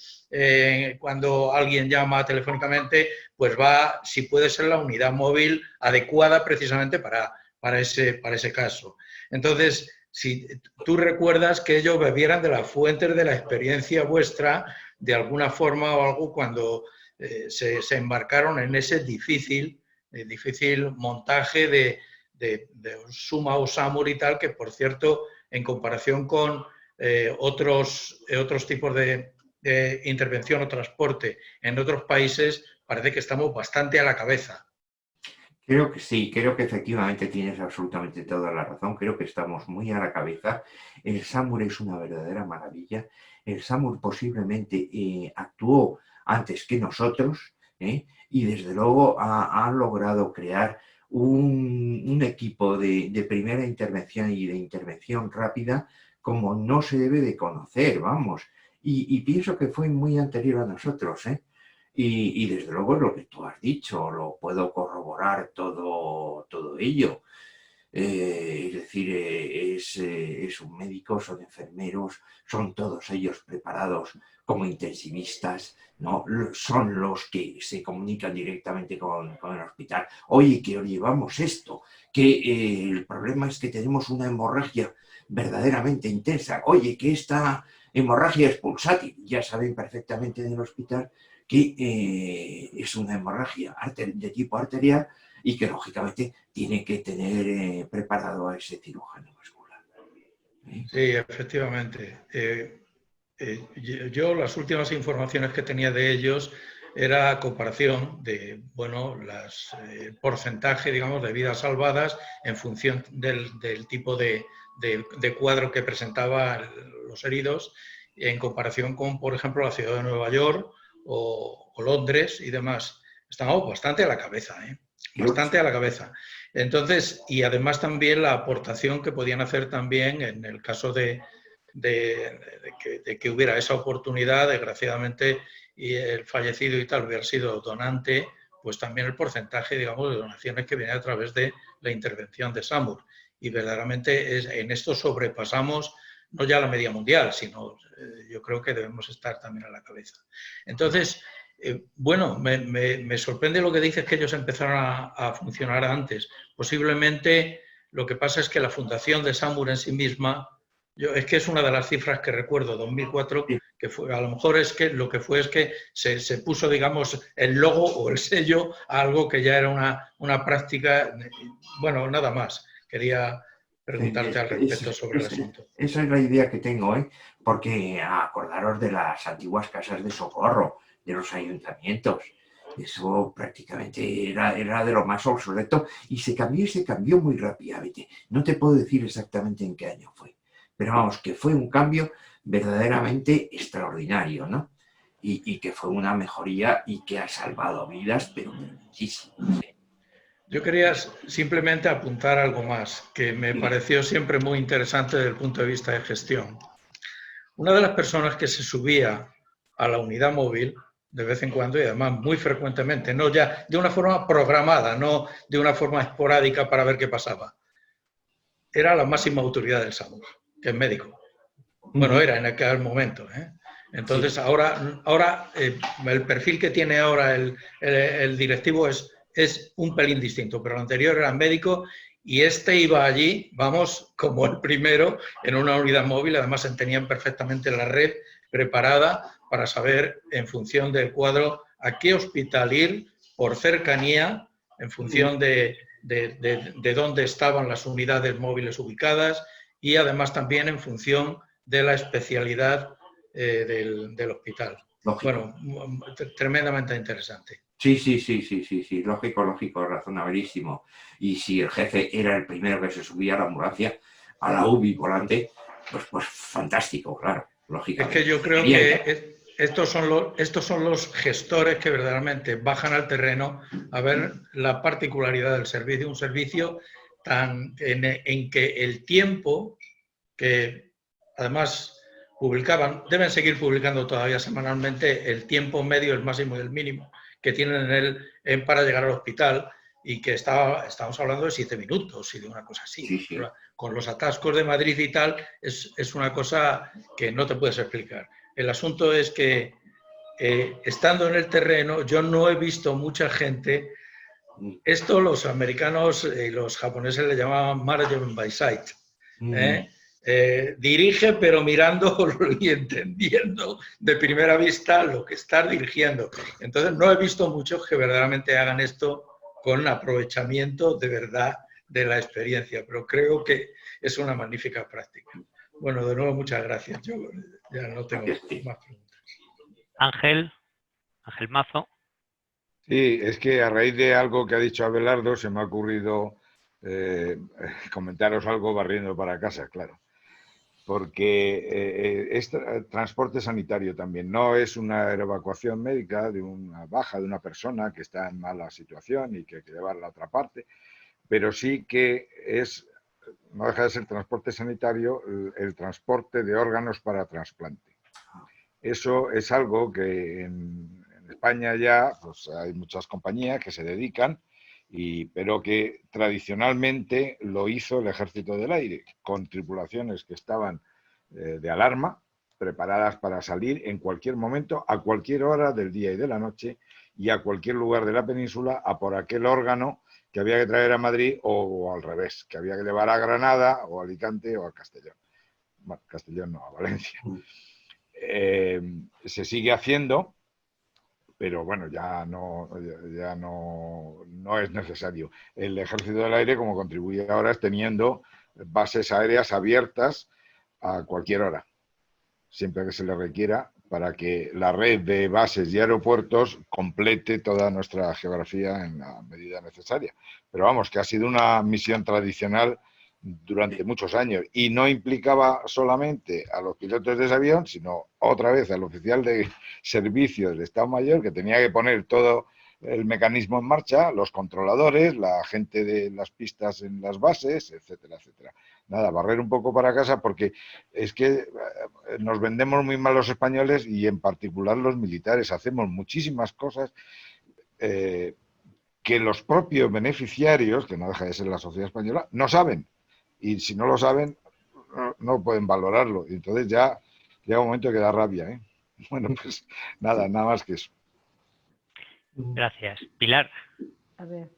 cuando alguien llama telefónicamente, pues va, si puede ser la unidad móvil adecuada precisamente para ese caso. Entonces, si tú recuerdas que ellos bebieran de las fuentes de la experiencia vuestra, de alguna forma o algo, cuando se embarcaron en ese difícil montaje de SUMA o SAMUR y tal, que por cierto, en comparación con otros tipos de intervención o transporte en otros países, parece que estamos bastante a la cabeza. Creo que sí, creo que efectivamente tienes absolutamente toda la razón, creo que estamos muy a la cabeza. El SAMUR es una verdadera maravilla. El SAMUR posiblemente actuó antes que nosotros y desde luego ha logrado crear un equipo de primera intervención y de intervención rápida como no se debe de conocer, vamos. Y pienso que fue muy anterior a nosotros, Y desde luego lo que tú has dicho, lo puedo corroborar todo ello. Es decir, es un médico, son enfermeros, son todos ellos preparados como intensivistas, ¿no? Son los que se comunican directamente con el hospital. Oye, que os llevamos esto, que el problema es que tenemos una hemorragia verdaderamente intensa. Oye, que esta hemorragia es pulsátil. Ya saben perfectamente en el hospital que es una hemorragia de tipo arterial y que lógicamente tiene que tener preparado a ese cirujano vascular. Sí, efectivamente. Yo las últimas informaciones que tenía de ellos era comparación de, bueno, el porcentaje, digamos, de vidas salvadas en función del tipo de cuadro que presentaban los heridos, en comparación con, por ejemplo, la ciudad de Nueva York o Londres y demás. Estamos bastante a la cabeza, bastante a la cabeza. Entonces, y además también la aportación que podían hacer también en el caso de de que hubiera esa oportunidad. Desgraciadamente, y el fallecido y tal hubiera sido donante, pues también el porcentaje, digamos, de donaciones que viene a través de la intervención de SAMUR. Y verdaderamente en esto sobrepasamos no ya la media mundial, sino yo creo que debemos estar también a la cabeza. Entonces, bueno, me sorprende lo que dices, que ellos empezaron a funcionar antes. Posiblemente lo que pasa es que la fundación de SAMUR en sí misma, es que es una de las cifras que recuerdo, 2004, que fue, a lo mejor es que lo que fue es que se puso, digamos, el logo o el sello a algo que ya era una práctica. Bueno, nada más. Quería preguntarte al respecto sobre el asunto. Esa es la idea que tengo, porque acordaros de las antiguas casas de socorro, de los ayuntamientos. Eso prácticamente era de lo más obsoleto y se cambió muy rápidamente. No te puedo decir exactamente en qué año fue, pero vamos, que fue un cambio verdaderamente extraordinario, ¿no? Y que fue una mejoría y que ha salvado vidas, pero muchísimo. Yo quería simplemente apuntar algo más, que me pareció siempre muy interesante desde el punto de vista de gestión. Una de las personas que se subía a la unidad móvil, de vez en cuando, y además muy frecuentemente, no ya de una forma programada, no de una forma esporádica para ver qué pasaba, era la máxima autoridad del SAMUR, que es médico. Bueno, era en aquel momento, Entonces, sí. Ahora el perfil que tiene ahora el directivo es un pelín distinto, pero el anterior era médico y este iba allí, vamos, como el primero, en una unidad móvil. Además, tenían perfectamente la red preparada para saber, en función del cuadro, a qué hospital ir, por cercanía, en función de dónde estaban las unidades móviles ubicadas y además también en función de la especialidad del hospital. Lógico. Bueno, tremendamente interesante. Sí, lógico, razonabilísimo. Y si el jefe era el primero que se subía a la ambulancia, a la UBI volante, pues fantástico, claro, lógicamente. Es que yo creo que estos son los gestores que verdaderamente bajan al terreno a ver la particularidad del servicio, un servicio en que el tiempo que además publicaban, deben seguir publicando todavía semanalmente el tiempo medio, el máximo y el mínimo que tienen para llegar al hospital, y que estamos hablando de 7 minutos y de una cosa así. Sí. Con los atascos de Madrid y tal, es una cosa que no te puedes explicar. El asunto es que estando en el terreno, yo no he visto mucha gente. Esto los americanos y los japoneses le llamaban management by sight. Dirige pero mirando y entendiendo de primera vista lo que estás dirigiendo. Entonces no he visto muchos que verdaderamente hagan esto con aprovechamiento de verdad de la experiencia, pero creo que es una magnífica práctica. Bueno, de nuevo muchas gracias. Yo ya no tengo más preguntas. Ángel Mazo. Sí, es que a raíz de algo que ha dicho Abelardo se me ha ocurrido comentaros algo barriendo para casa, claro. Porque es transporte sanitario también, no es una evacuación médica de una baja de una persona que está en mala situación y que hay que llevarla a otra parte, pero sí que no deja de ser transporte sanitario el transporte de órganos para trasplante. Eso es algo que en España ya pues, hay muchas compañías que se dedican, pero que tradicionalmente lo hizo el Ejército del Aire, con tripulaciones que estaban de alarma, preparadas para salir en cualquier momento, a cualquier hora del día y de la noche, y a cualquier lugar de la península, a por aquel órgano que había que traer a Madrid o al revés, que había que llevar a Granada o a Alicante o a Castellón. Bueno, Castellón no, a Valencia. Se sigue haciendo, pero bueno, ya no es necesario. El Ejército del Aire, como contribuye ahora, es teniendo bases aéreas abiertas a cualquier hora, siempre que se le requiera, para que la red de bases y aeropuertos complete toda nuestra geografía en la medida necesaria. Pero vamos, que ha sido una misión tradicional durante muchos años y no implicaba solamente a los pilotos de ese avión, sino otra vez al oficial de servicio del Estado Mayor, que tenía que poner todo el mecanismo en marcha, los controladores, la gente de las pistas en las bases, etcétera, etcétera. Nada, barrer un poco para casa porque es que nos vendemos muy mal los españoles y en particular los militares. Hacemos muchísimas cosas que los propios beneficiarios, que no deja de ser la sociedad española, no saben. Y si no lo saben, no pueden valorarlo. Y entonces ya llega un momento que da rabia, ¿eh? Bueno, pues nada más que eso. Gracias. Pilar. A ver,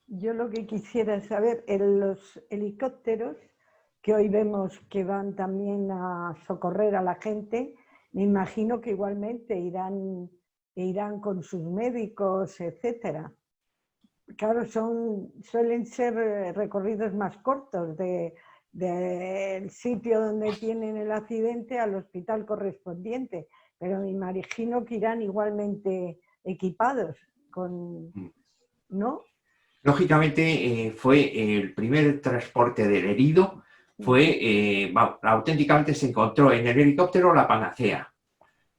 yo lo que quisiera saber, en los helicópteros que hoy vemos que van también a socorrer a la gente, me imagino que igualmente irán con sus médicos, etcétera. Claro, suelen ser recorridos más cortos del sitio donde tienen el accidente al hospital correspondiente, pero me imagino que irán igualmente equipados, ¿no? Lógicamente fue el primer transporte del herido, auténticamente se encontró en el helicóptero la panacea.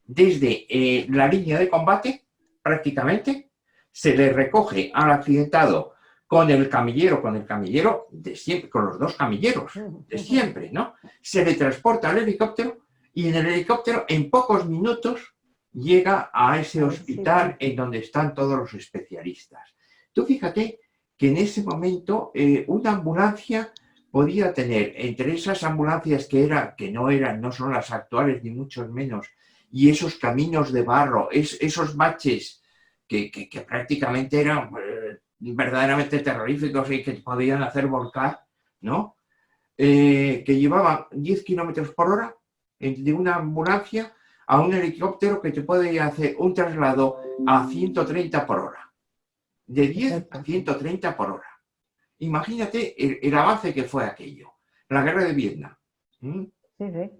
Desde la línea de combate, prácticamente, se le recoge al accidentado con el camillero de siempre, con los dos camilleros de siempre, ¿no? Se le transporta al helicóptero y en el helicóptero en pocos minutos llega a ese hospital en donde están todos los especialistas. Tú fíjate que en ese momento una ambulancia podía tener, entre esas ambulancias que no son las actuales ni mucho menos, y esos caminos de barro, esos baches que prácticamente eran verdaderamente terroríficos y que podían hacer volcar, ¿no? Que llevaban 10 kilómetros por hora de una ambulancia a un helicóptero que te puede hacer un traslado a 130 por hora. De 10 a 130 por hora. Imagínate el avance que fue aquello. La guerra de Vietnam. Sí, sí.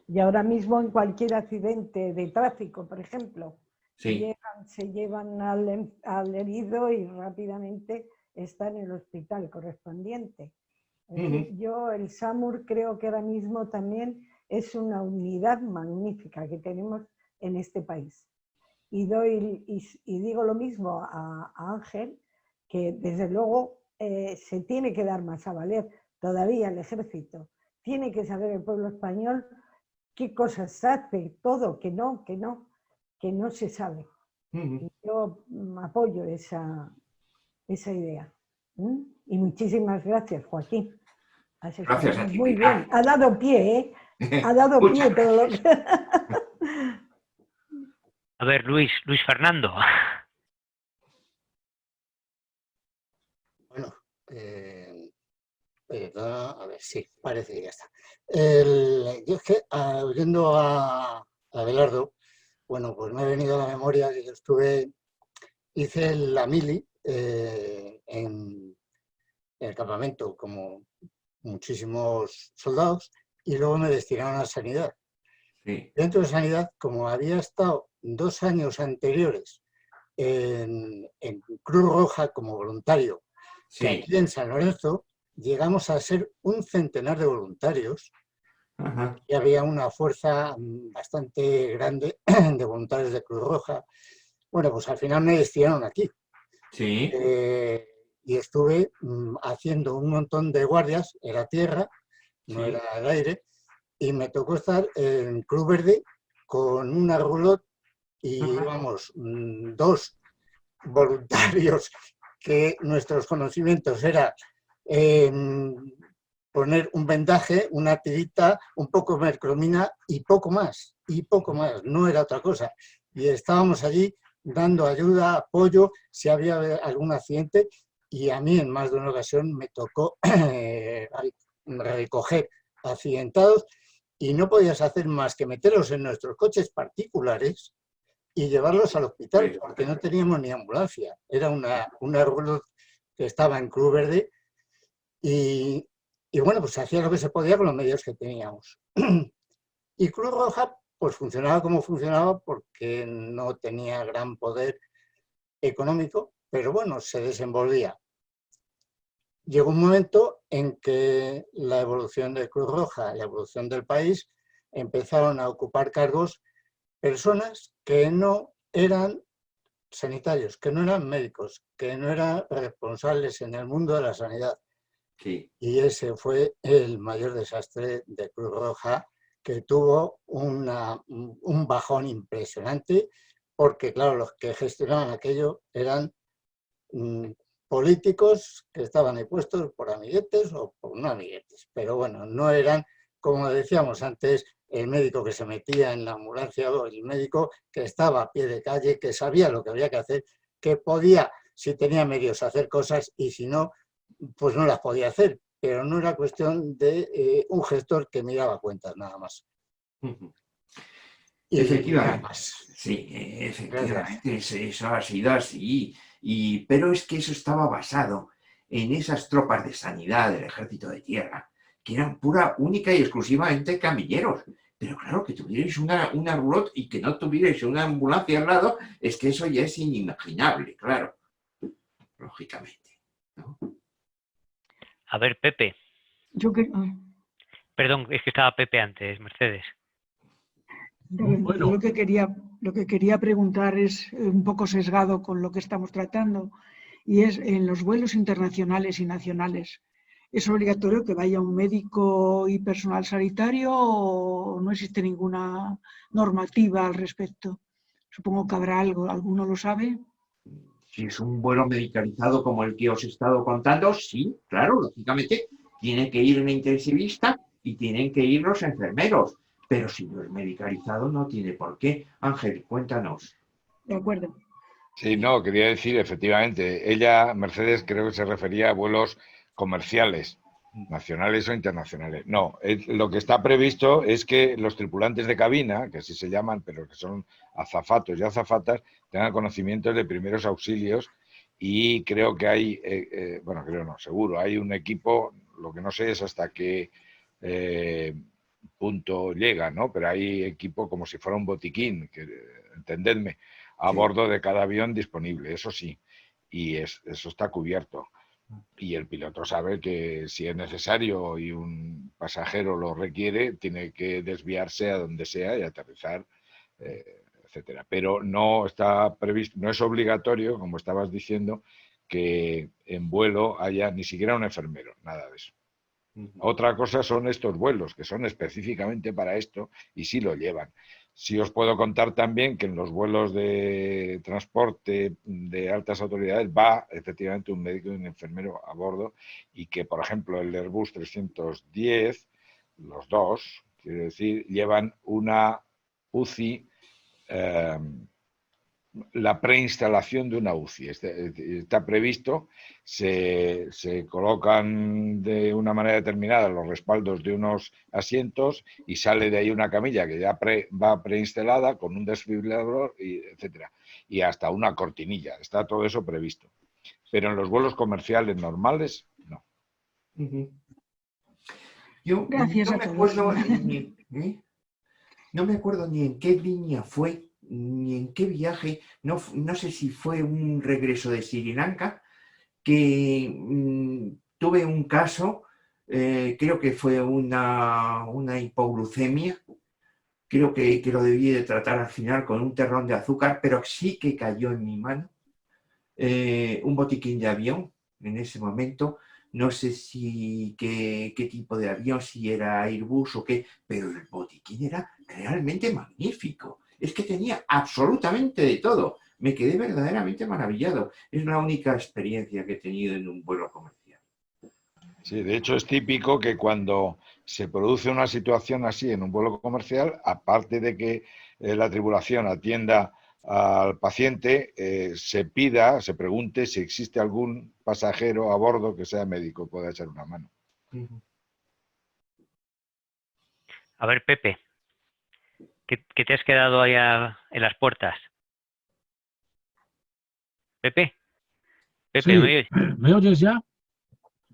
Y ahora mismo en cualquier accidente de tráfico, por ejemplo, sí, se llevan al herido y rápidamente está en el hospital correspondiente. Yo, el SAMUR, creo que ahora mismo también es una unidad magnífica que tenemos en este país. Y digo lo mismo a Ángel, que desde luego se tiene que dar más a valer todavía el ejército. Tiene que saber el pueblo español qué cosas hace, todo, que no se sabe. Y yo apoyo esa idea. Y muchísimas gracias, Joaquín. Gracias a ti, muy bien. Ha dado pie, ¿eh? Ha dado pie todo lo que... A ver, Luis Fernando. Bueno, a ver, sí, parece que ya está. Yo es que, oyendo a Abelardo, bueno, pues me ha venido a la memoria que yo hice la mili en el campamento, como muchísimos soldados, y luego me destinaron a Sanidad. Sí. Dentro de Sanidad, como había estado 2 años anteriores en Cruz Roja como voluntario, que aquí en San Lorenzo llegamos a ser un centenar de voluntarios. Y había una fuerza bastante grande de voluntarios de Cruz Roja. Bueno, pues al final me destinaron aquí. Sí. Y estuve haciendo un montón de guardias, era tierra, no era al aire, y me tocó estar en Cruz Verde con una roulotte y íbamos 2 voluntarios que nuestros conocimientos era poner un vendaje, una tirita, un poco de mercromina y poco más, no era otra cosa. Y estábamos allí dando ayuda, apoyo, si había algún accidente, y a mí en más de una ocasión me tocó recoger accidentados y no podías hacer más que meterlos en nuestros coches particulares y llevarlos al hospital, porque no teníamos ni ambulancia. Era una roulotte que estaba en Cruz Verde y bueno, pues se hacía lo que se podía con los medios que teníamos. Y Cruz Roja pues funcionaba como funcionaba porque no tenía gran poder económico, pero bueno, se desenvolvía. Llegó un momento en que la evolución de Cruz Roja, la evolución del país, empezaron a ocupar cargos personas que no eran sanitarios, que no eran médicos, que no eran responsables en el mundo de la sanidad. Sí. Y ese fue el mayor desastre de Cruz Roja, que tuvo un bajón impresionante, porque claro, los que gestionaban aquello eran políticos que estaban ahí puestos por amiguetes o por no amiguetes, pero bueno, no eran, como decíamos antes, el médico que se metía en la ambulancia o el médico que estaba a pie de calle, que sabía lo que había que hacer, que podía, si tenía medios, hacer cosas y si no, pues no las podía hacer, pero no era cuestión de un gestor que miraba cuentas nada más. Y Efectivamente, más. sí, efectivamente, eso ha sido así. Pero es que eso estaba basado en esas tropas de sanidad del Ejército de Tierra, que eran pura, única y exclusivamente camilleros. Pero claro, que tuvierais una roulotte y que no tuvierais una ambulancia al lado, es que eso ya es inimaginable, claro, lógicamente, ¿no? A ver, Pepe. Perdón, es que estaba Pepe antes, Mercedes. Bueno. Lo que quería preguntar es un poco sesgado con lo que estamos tratando, y es en los vuelos internacionales y nacionales. ¿Es obligatorio que vaya un médico y personal sanitario o no existe ninguna normativa al respecto? Supongo que habrá algo, ¿alguno lo sabe? Si es un vuelo medicalizado como el que os he estado contando, sí, claro, lógicamente tiene que ir un intensivista y tienen que ir los enfermeros. Pero si no es medicalizado, no tiene por qué. Ángel, cuéntanos. De acuerdo. Sí, no, quería decir, efectivamente, ella, Mercedes, creo que se refería a vuelos comerciales, nacionales o internacionales. No, lo que está previsto es que los tripulantes de cabina, que así se llaman, pero que son azafatos y azafatas, tengan conocimientos de primeros auxilios y creo que hay, bueno, creo no, seguro, hay un equipo, lo que no sé es hasta qué punto llega, ¿no? Pero hay equipo como si fuera un botiquín, que, entendedme, a bordo de cada avión disponible, eso sí, y eso está cubierto. Y el piloto sabe que si es necesario y un pasajero lo requiere, tiene que desviarse a donde sea y aterrizar, etcétera. Pero no está previsto, no es obligatorio, como estabas diciendo, que en vuelo haya ni siquiera un enfermero, nada de eso. Otra cosa son estos vuelos, que son específicamente para esto y sí lo llevan. Sí os puedo contar también que en los vuelos de transporte de altas autoridades va efectivamente un médico y un enfermero a bordo y que, por ejemplo, el Airbus 310, los dos, quiero decir, llevan una UCI, la preinstalación de una UCI. Está previsto, se colocan de una manera determinada los respaldos de unos asientos y sale de ahí una camilla que ya va preinstalada con un desfibrilador, etcétera, y hasta una cortinilla. Está todo eso previsto. Pero en los vuelos comerciales normales, no. Yo Gracias no a me todos. acuerdo no me acuerdo ni en qué línea fue, ni en qué viaje, no sé si fue un regreso de Sri Lanka, que tuve un caso, creo que fue una hipoglucemia, creo que lo debí de tratar al final con un terrón de azúcar, pero sí que cayó en mi mano un botiquín de avión en ese momento. No sé si qué tipo de avión, si era Airbus o qué, pero el botiquín era realmente magnífico. Es que tenía absolutamente de todo. Me quedé verdaderamente maravillado. Es la única experiencia que he tenido en un vuelo comercial. Sí, de hecho es típico que cuando se produce una situación así en un vuelo comercial, aparte de que la tripulación atienda al paciente, se pregunte si existe algún pasajero a bordo que sea médico, pueda echar una mano. A ver, Pepe, que te has quedado ahí en las puertas. Pepe, sí, ¿me oyes? ¿Me oyes ya?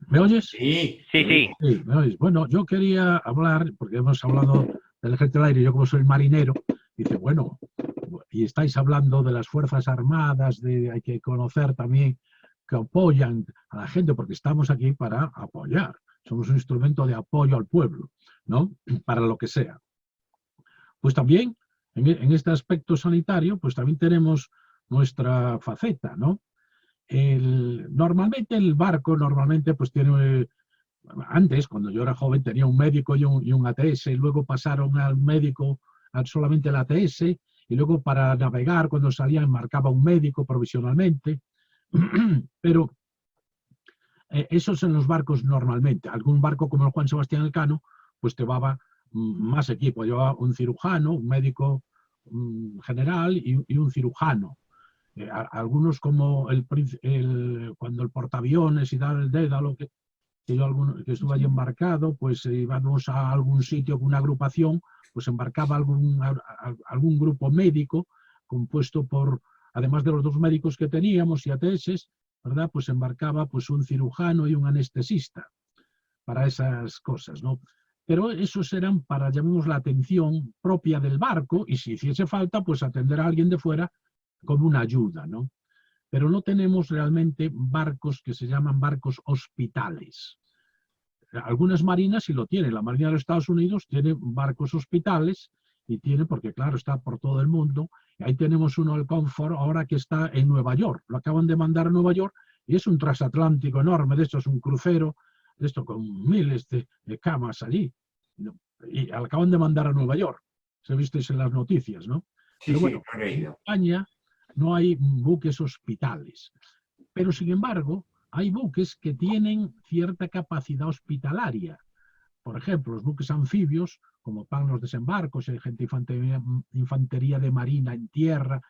¿Me oyes? Sí, sí. Sí, me oyes. Bueno, yo quería hablar, porque hemos hablado del Ejército del Aire, yo como soy marinero, dice, bueno, y estáis hablando de las Fuerzas Armadas, hay que conocer también que apoyan a la gente, porque estamos aquí para apoyar. Somos un instrumento de apoyo al pueblo, ¿no? Para lo que sea. Pues también, en este aspecto sanitario, pues también tenemos nuestra faceta, ¿no? Normalmente el barco, pues tiene, antes, cuando yo era joven, tenía un médico y un ATS, y luego pasaron al médico solamente el ATS, y luego para navegar, cuando salía, embarcaba un médico provisionalmente, pero esos en los barcos normalmente. Algún barco como el Juan Sebastián Elcano, pues llevaba más equipo, llevaba un cirujano, un médico general y un cirujano. Algunos como cuando el portaaviones y tal, el Dédalo, que estuvo allí embarcado, pues íbamos a algún sitio con una agrupación, pues embarcaba algún grupo médico compuesto por, además de los 2 médicos que teníamos y ATS, ¿verdad? Pues embarcaba pues un cirujano y un anestesista para esas cosas, ¿no? Pero esos eran para, llamemos, la atención propia del barco, y si hiciese falta, pues atender a alguien de fuera como una ayuda, ¿no? Pero no tenemos realmente barcos que se llaman barcos hospitales. Algunas marinas sí lo tienen. La Marina de los Estados Unidos tiene barcos hospitales, y tiene, porque claro, está por todo el mundo. Y ahí tenemos uno, el Comfort, ahora que está en Nueva York. Lo acaban de mandar a Nueva York, y es un transatlántico enorme, de esto es un crucero, de esto con miles de camas allí. Y acaban de mandar a Nueva York. Se visteis en las noticias, ¿no? Sí, pero bueno, sí, en España no hay buques hospitales. Pero sin embargo, hay buques que tienen cierta capacidad hospitalaria. Por ejemplo, los buques anfibios, como van los desembarcos, hay gente infantería de marina en tierra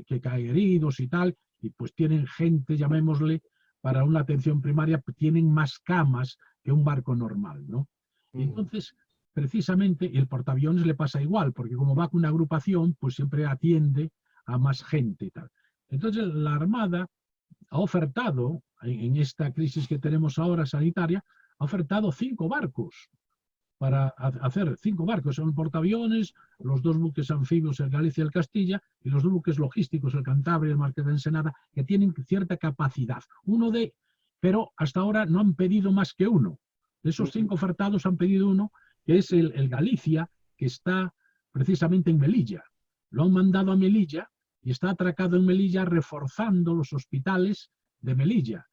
que cae heridos y tal, y pues tienen gente, llamémosle, para una atención primaria, tienen más camas que un barco normal, ¿no? Y entonces, precisamente, el portaaviones le pasa igual, porque como va con una agrupación, pues siempre atiende a más gente y tal. Entonces, la Armada ha ofertado, en esta crisis que tenemos ahora sanitaria, ha ofertado 5 barcos, para hacer 5 barcos, son portaaviones, los 2 buques anfibios, el Galicia y el Castilla, y los 2 buques logísticos, el Cantabria y el Marqués de Ensenada, que tienen cierta capacidad. Pero hasta ahora no han pedido más que uno. De esos 5 ofertados han pedido uno, que es el Galicia, que está precisamente en Melilla. Lo han mandado a Melilla y está atracado en Melilla, reforzando los hospitales de Melilla.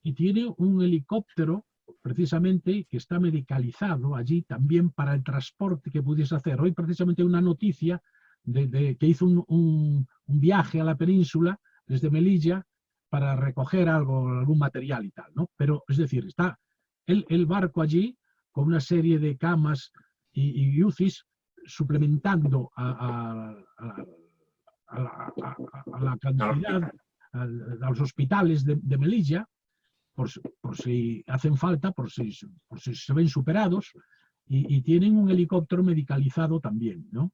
Y tiene un helicóptero, precisamente, que está medicalizado allí también para el transporte que pudiese hacer. Hoy precisamente una noticia que hizo un viaje a la península desde Melilla para recoger algún material y tal, ¿no? Pero, es decir, está el barco allí con una serie de camas y UCIs, suplementando a la cantidad, a los hospitales de Melilla, por si hacen falta, por si se ven superados, y tienen un helicóptero medicalizado también, ¿no?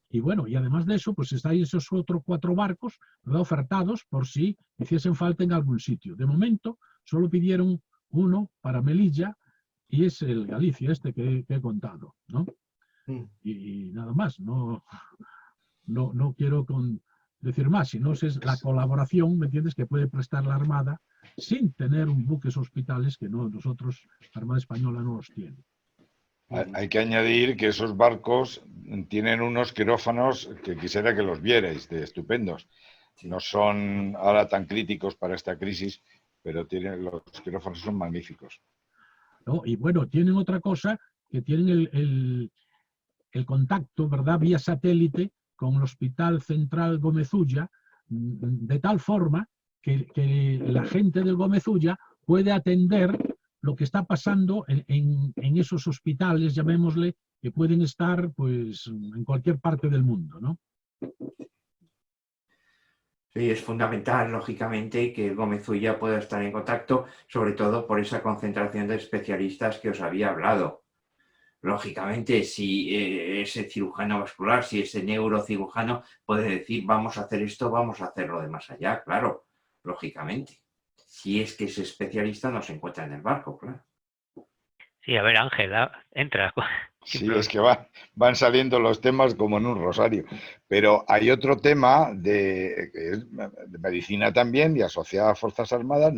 Y bueno, y además de eso, pues están esos otros 4 barcos, ¿verdad?, ofertados por si hiciesen falta en algún sitio. De momento, solo pidieron uno para Melilla, y es el Galicia este que he contado, ¿no? Y nada más, no quiero decir más, sino es la colaboración, ¿me entiendes?, que puede prestar la Armada sin tener buques hospitales, que nosotros, la Armada Española, no los tiene. Hay que añadir que esos barcos tienen unos quirófanos que quisiera que los vierais, de estupendos. No son ahora tan críticos para esta crisis, pero los quirófanos son magníficos. ¿No? Y bueno, tienen otra cosa, que tienen el contacto, ¿verdad?, vía satélite con el Hospital Central Gómez Ulla, de tal forma que la gente del Gómez Ulla puede atender lo que está pasando en esos hospitales, llamémosle, que pueden estar pues en cualquier parte del mundo, ¿no? Sí, es fundamental, lógicamente, que el Gómez Ulla pueda estar en contacto, sobre todo por esa concentración de especialistas que os había hablado. Lógicamente, si ese cirujano vascular, si ese neurocirujano puede decir, vamos a hacer esto, vamos a hacerlo de más allá, claro, lógicamente. Si es que ese especialista no se encuentra en el barco, claro. Sí, a ver, Ángel, entra. Sí, es que van saliendo los temas como en un rosario. Pero hay otro tema de medicina también y asociada a Fuerzas Armadas.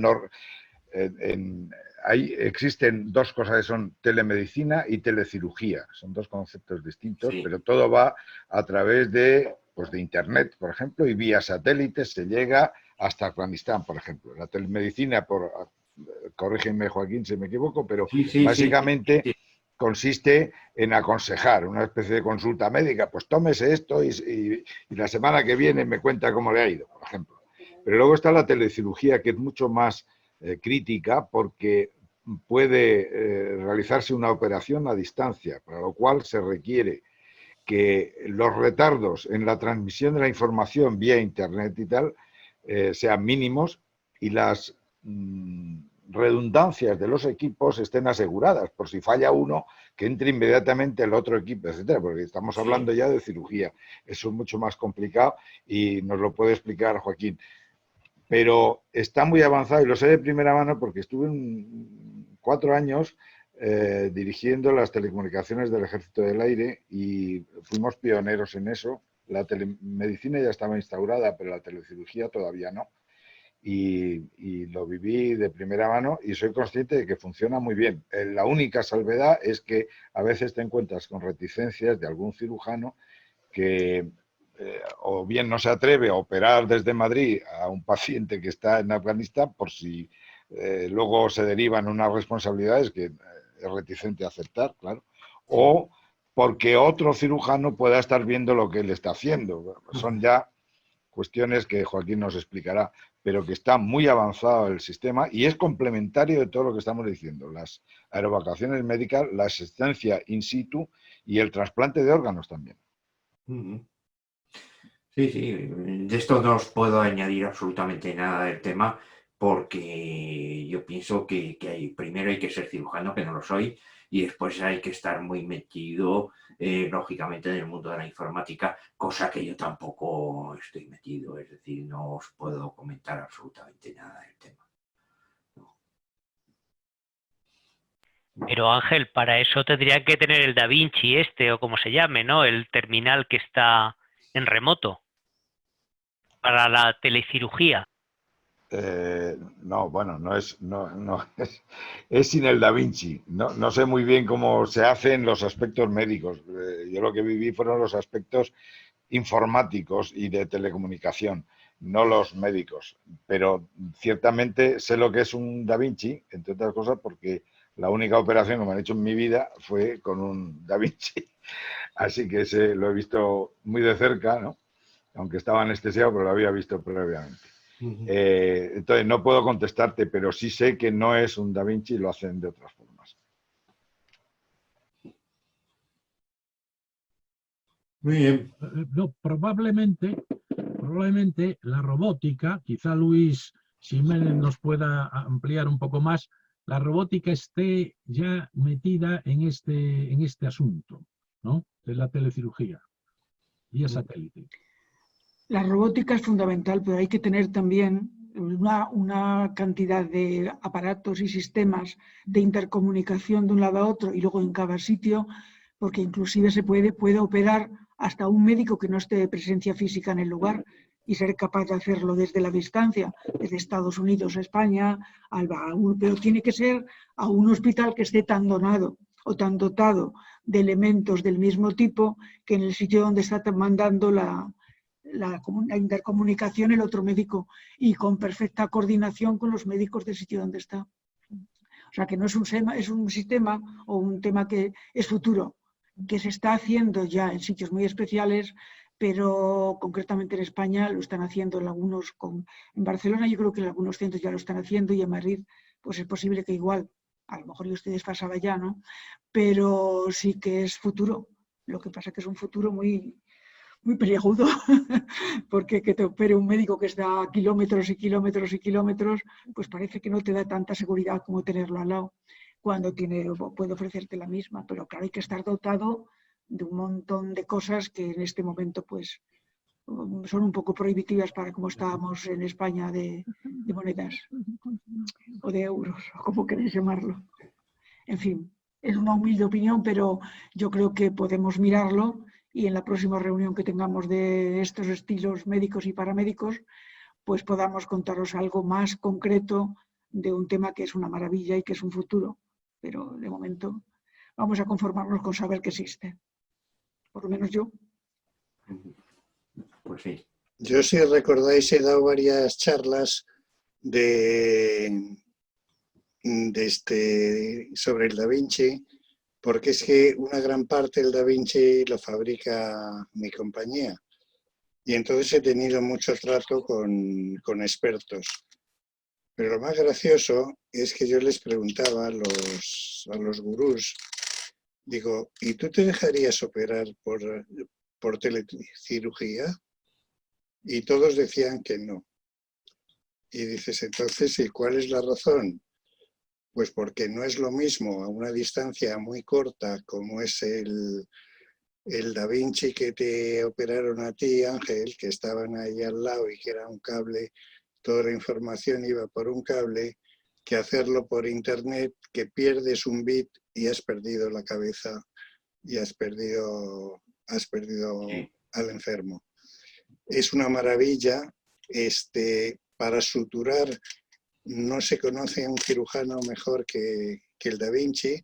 Existen 2 cosas que son telemedicina y telecirugía. Son 2 conceptos distintos, sí, pero todo va a través de pues de Internet, por ejemplo, y vía satélite se llega hasta Afganistán, por ejemplo. La telemedicina, corrígeme Joaquín si me equivoco, pero básicamente consiste en aconsejar, una especie de consulta médica, pues tómese esto y la semana que viene me cuenta cómo le ha ido, por ejemplo. Pero luego está la telecirugía, que es mucho más crítica porque puede realizarse una operación a distancia, para lo cual se requiere que los retardos en la transmisión de la información vía Internet y tal sean mínimos y las redundancias de los equipos estén aseguradas, por si falla uno, que entre inmediatamente el otro equipo, etcétera, porque estamos hablando ya de cirugía. Eso es mucho más complicado y nos lo puede explicar Joaquín. Pero está muy avanzado y lo sé de primera mano porque estuve 4 años dirigiendo las telecomunicaciones del Ejército del Aire y fuimos pioneros en eso. La telemedicina ya estaba instaurada, pero la telecirugía todavía no. Y lo viví de primera mano y soy consciente de que funciona muy bien. La única salvedad es que a veces te encuentras con reticencias de algún cirujano que o bien no se atreve a operar desde Madrid a un paciente que está en Afganistán por si luego se derivan unas responsabilidades que es reticente a aceptar, claro, o porque otro cirujano pueda estar viendo lo que él está haciendo. Son ya cuestiones que Joaquín nos explicará, pero que está muy avanzado el sistema y es complementario de todo lo que estamos diciendo, las aerovacaciones médicas, la asistencia in situ y el trasplante de órganos también. Sí, sí, de esto no os puedo añadir absolutamente nada del tema porque yo pienso que primero hay que ser cirujano, que no lo soy, y después hay que estar muy metido, lógicamente, en el mundo de la informática, cosa que yo tampoco estoy metido, es decir, no os puedo comentar absolutamente nada del tema. Pero Ángel, para eso tendría que tener el Da Vinci o como se llame, ¿no? El terminal que está en remoto para la telecirugía. No, bueno, es sin el Da Vinci. No sé muy bien cómo se hacen los aspectos médicos. Yo lo que viví fueron los aspectos informáticos y de telecomunicación, no los médicos. Pero ciertamente sé lo que es un Da Vinci, entre otras cosas, porque la única operación que me han hecho en mi vida fue con un Da Vinci. Así que lo he visto muy de cerca, ¿no? Aunque estaba anestesiado, pero lo había visto previamente. Entonces no puedo contestarte, pero sí sé que no es un Da Vinci y lo hacen de otras formas. Muy bien. No, probablemente la robótica, quizá Luis Jiménez nos pueda ampliar un poco más, la robótica esté ya metida en este asunto, ¿no? De la telecirugía vía satélite. La robótica es fundamental, pero hay que tener también una cantidad de aparatos y sistemas de intercomunicación de un lado a otro y luego en cada sitio, porque inclusive se puede operar hasta un médico que no esté de presencia física en el lugar y ser capaz de hacerlo desde la distancia, desde Estados Unidos a España, pero tiene que ser a un hospital que esté tan donado o tan dotado de elementos del mismo tipo que en el sitio donde está mandando la intercomunicación el otro médico y con perfecta coordinación con los médicos del sitio donde está. O sea que no es un sistema o un tema que es futuro, que se está haciendo ya en sitios muy especiales, pero concretamente en España lo están haciendo en Barcelona yo creo que en algunos centros ya lo están haciendo y en Madrid pues es posible que igual, a lo mejor yo estoy desfasada ya, ¿no? Pero sí que es futuro. Lo que pasa es que es un futuro muy peliagudo, porque que te opere un médico que está a kilómetros y kilómetros y kilómetros, pues parece que no te da tanta seguridad como tenerlo al lado, cuando puede ofrecerte la misma. Pero claro, hay que estar dotado de un montón de cosas que en este momento pues son un poco prohibitivas para como estábamos en España de monedas o de euros, o como queréis llamarlo. En fin, es una humilde opinión, pero yo creo que podemos mirarlo y en la próxima reunión que tengamos de estos estilos médicos y paramédicos, pues podamos contaros algo más concreto de un tema que es una maravilla y que es un futuro. Pero de momento vamos a conformarnos con saber que existe. Por lo menos yo. Pues sí. Yo, si recordáis, he dado varias charlas sobre el Da Vinci, porque es que una gran parte del Da Vinci lo fabrica mi compañía. Y entonces he tenido mucho trato con expertos. Pero lo más gracioso es que yo les preguntaba a los gurús, digo, ¿y tú te dejarías operar por telecirugía? Y todos decían que no. Y dices, entonces, ¿y cuál es la razón? Pues porque no es lo mismo a una distancia muy corta como es el Da Vinci que te operaron a ti, Ángel, que estaban ahí al lado y que era un cable, toda la información iba por un cable, que hacerlo por internet, que pierdes un bit y has perdido la cabeza y has perdido al enfermo. Es una maravilla. Para suturar no se conoce un cirujano mejor que el Da Vinci.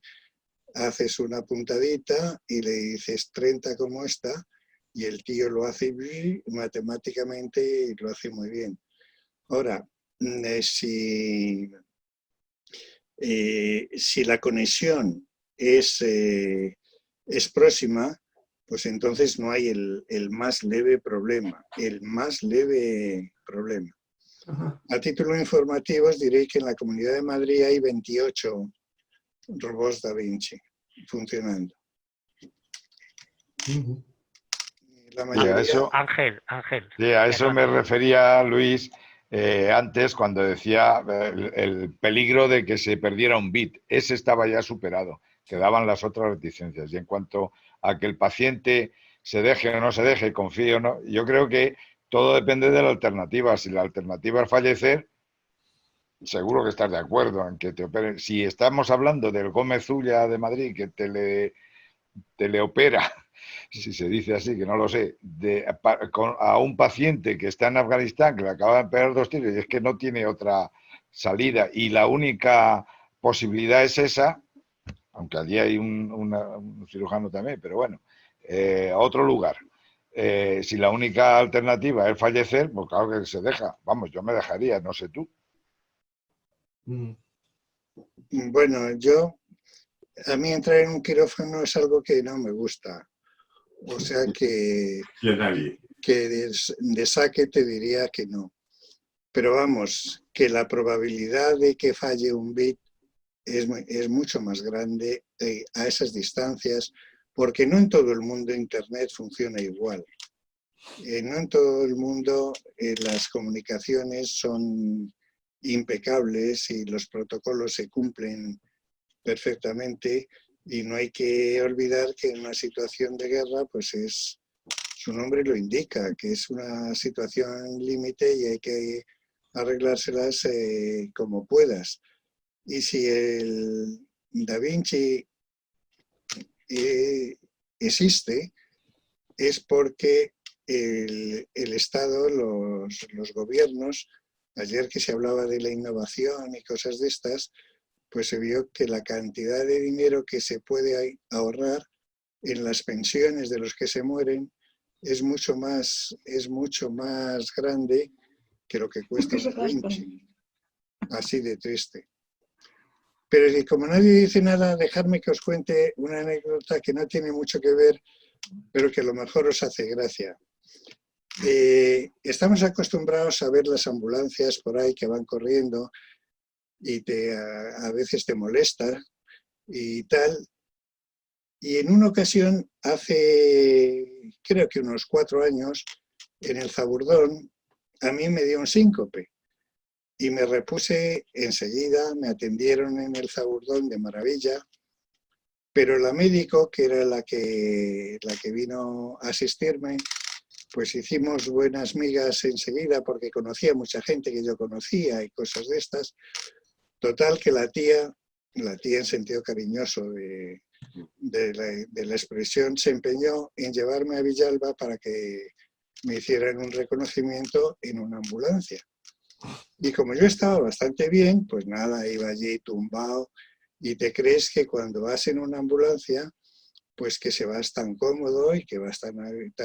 Haces una puntadita y le dices 30 como esta y el tío lo hace matemáticamente y lo hace muy bien. Ahora, si la conexión es próxima, pues entonces no hay el más leve problema. Ajá. A título informativo os diré que en la Comunidad de Madrid hay 28 robots Da Vinci funcionando. La mayoría... Ángel. Sí, a eso me refería Luis antes cuando decía el peligro de que se perdiera un bit. Ese estaba ya superado, quedaban las otras reticencias. Y en cuanto a que el paciente se deje o no se deje, confíe o no, yo creo que todo depende de la alternativa. Si la alternativa es fallecer, seguro que estás de acuerdo en que te operen. Si estamos hablando del Gómez Ulla de Madrid, que teleopera, si se dice así, que no lo sé, a un paciente que está en Afganistán, que le acaban de pegar 2 tiros y es que no tiene otra salida y la única posibilidad es esa, aunque allí hay un cirujano también, pero bueno, otro lugar. Si la única alternativa es fallecer, pues claro que se deja. Vamos, yo me dejaría, no sé tú. Bueno, a mí entrar en un quirófano es algo que no me gusta. O sea que de saque te diría que no. Pero vamos, que la probabilidad de que falle un bit es mucho más grande a esas distancias, porque no en todo el mundo Internet funciona igual. No en todo el mundo las comunicaciones son impecables y los protocolos se cumplen perfectamente, y no hay que olvidar que en una situación de guerra, pues su nombre lo indica, que es una situación límite y hay que arreglárselas como puedas. Y si el Da Vinci existe, es porque el Estado, los gobiernos, ayer que se hablaba de la innovación y cosas de estas, pues se vio que la cantidad de dinero que se puede ahorrar en las pensiones de los que se mueren es mucho más grande que lo que cuesta un Da Vinci. Así de triste. Pero como nadie dice nada, dejadme que os cuente una anécdota que no tiene mucho que ver, pero que a lo mejor os hace gracia. Estamos acostumbrados a ver las ambulancias por ahí que van corriendo y a veces te molesta y tal. Y en una ocasión, hace creo que unos 4 años, en el Zaburdón, a mí me dio un síncope y me repuse enseguida, me atendieron en el Zaburdón de maravilla, pero la médico, que era la que vino a asistirme, pues hicimos buenas migas enseguida porque conocía mucha gente que yo conocía y cosas de estas. Total que la tía en sentido cariñoso de la expresión, se empeñó en llevarme a Villalba para que me hicieran un reconocimiento en una ambulancia. Y como yo estaba bastante bien, pues nada, iba allí tumbado, y te crees que cuando vas en una ambulancia, pues que se vas tan cómodo y que vas tan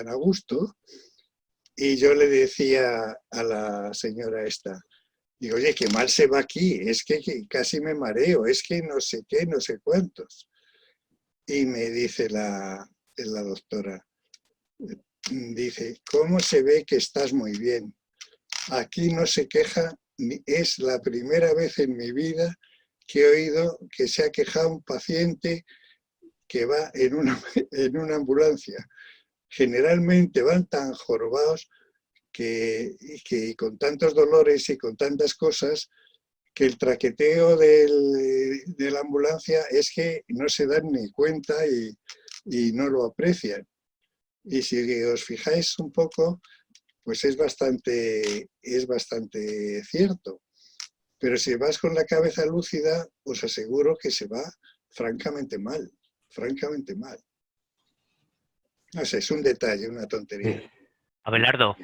a gusto. Y yo le decía a la señora esta, digo, oye, qué mal se va aquí, es que casi me mareo, es que no sé qué, no sé cuántos. Y me dice la doctora, dice, ¿cómo se ve que estás muy bien? Aquí no se queja, es la primera vez en mi vida que he oído que se ha quejado un paciente que va en una ambulancia. Generalmente van tan jorobados que con tantos dolores y con tantas cosas, que el traqueteo de la ambulancia es que no se dan ni cuenta y no lo aprecian. Y si os fijáis un poco, pues es bastante cierto. Pero si vas con la cabeza lúcida, os aseguro que se va francamente mal, francamente mal. No sé, es un detalle, una tontería. Abelardo.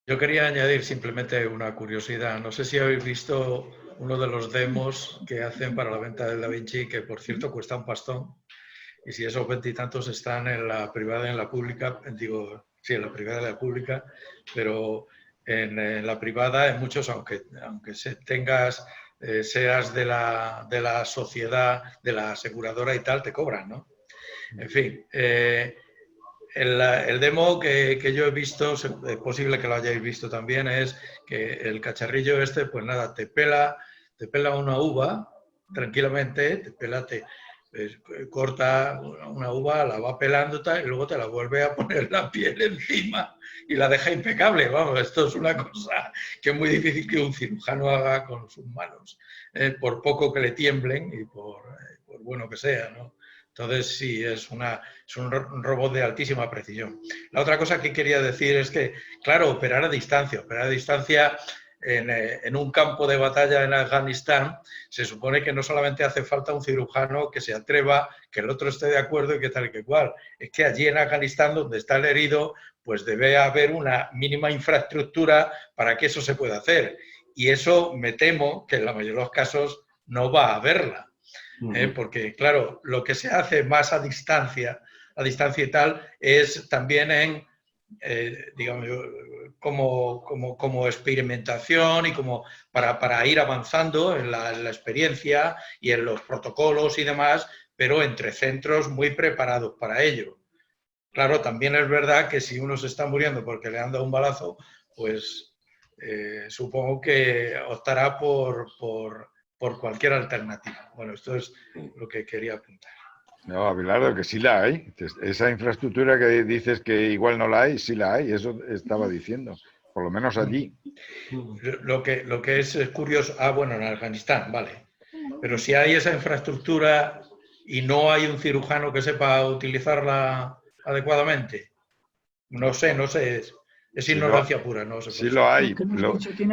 Yo quería añadir simplemente una curiosidad. No sé si habéis visto uno de los demos que hacen para la venta del Da Vinci, que por cierto cuesta un pastón. Y si esos 20 y tantos están en la privada y en la pública, digo, sí, en la privada y en la pública, pero en la privada, en muchos, aunque tengas, seas de la sociedad, de la aseguradora y tal, te cobran, ¿no? En fin, el demo que yo he visto, es posible que lo hayáis visto también, es que el cacharrillo este, pues nada, te pela una uva tranquilamente, corta una uva, la va pelando y luego te la vuelve a poner la piel encima y la deja impecable. Vamos, esto es una cosa que es muy difícil que un cirujano haga con sus manos, por poco que le tiemblen y por bueno que sea, ¿no? Entonces, sí, es un robot de altísima precisión. La otra cosa que quería decir es que, claro, operar a distancia en un campo de batalla en Afganistán, se supone que no solamente hace falta un cirujano que se atreva, que el otro esté de acuerdo y que tal y que cual. Es que allí en Afganistán, donde está el herido, pues debe haber una mínima infraestructura para que eso se pueda hacer. Y eso me temo que en la mayoría de los casos no va a haberla. Porque, claro, lo que se hace más a distancia y tal, es también digamos, como experimentación y como para ir avanzando en la experiencia y en los protocolos y demás, pero entre centros muy preparados para ello. Claro, también es verdad que si uno se está muriendo porque le han dado un balazo, pues supongo que optará por cualquier alternativa. Bueno, esto es lo que quería apuntar. No, Abelardo, que sí la hay. Esa infraestructura que dices que igual no la hay, sí la hay. Eso estaba diciendo, por lo menos allí. Lo que es curioso... bueno, en Afganistán, vale. Pero si hay esa infraestructura y no hay un cirujano que sepa utilizarla adecuadamente, no sé, es ignorancia pura. No sé. Sí lo hay,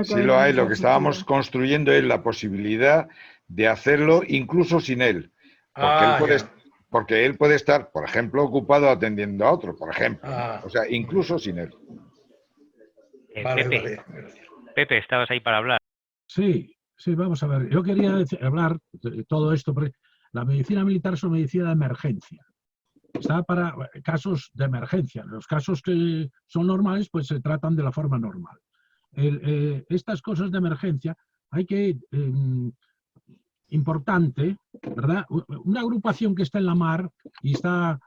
sí lo hay. Lo que estábamos construyendo es la posibilidad de hacerlo incluso sin él. Porque él puede estar, por ejemplo, ocupado atendiendo a otro, por ejemplo. O sea, incluso sin él. Pepe, estabas ahí para hablar. Sí, vamos a ver. Yo quería hablar de todo esto, porque la medicina militar es una medicina de emergencia. Está para casos de emergencia. Los casos que son normales, pues se tratan de la forma normal. Estas cosas de emergencia hay que... importante, ¿verdad? Una agrupación que está en la mar y está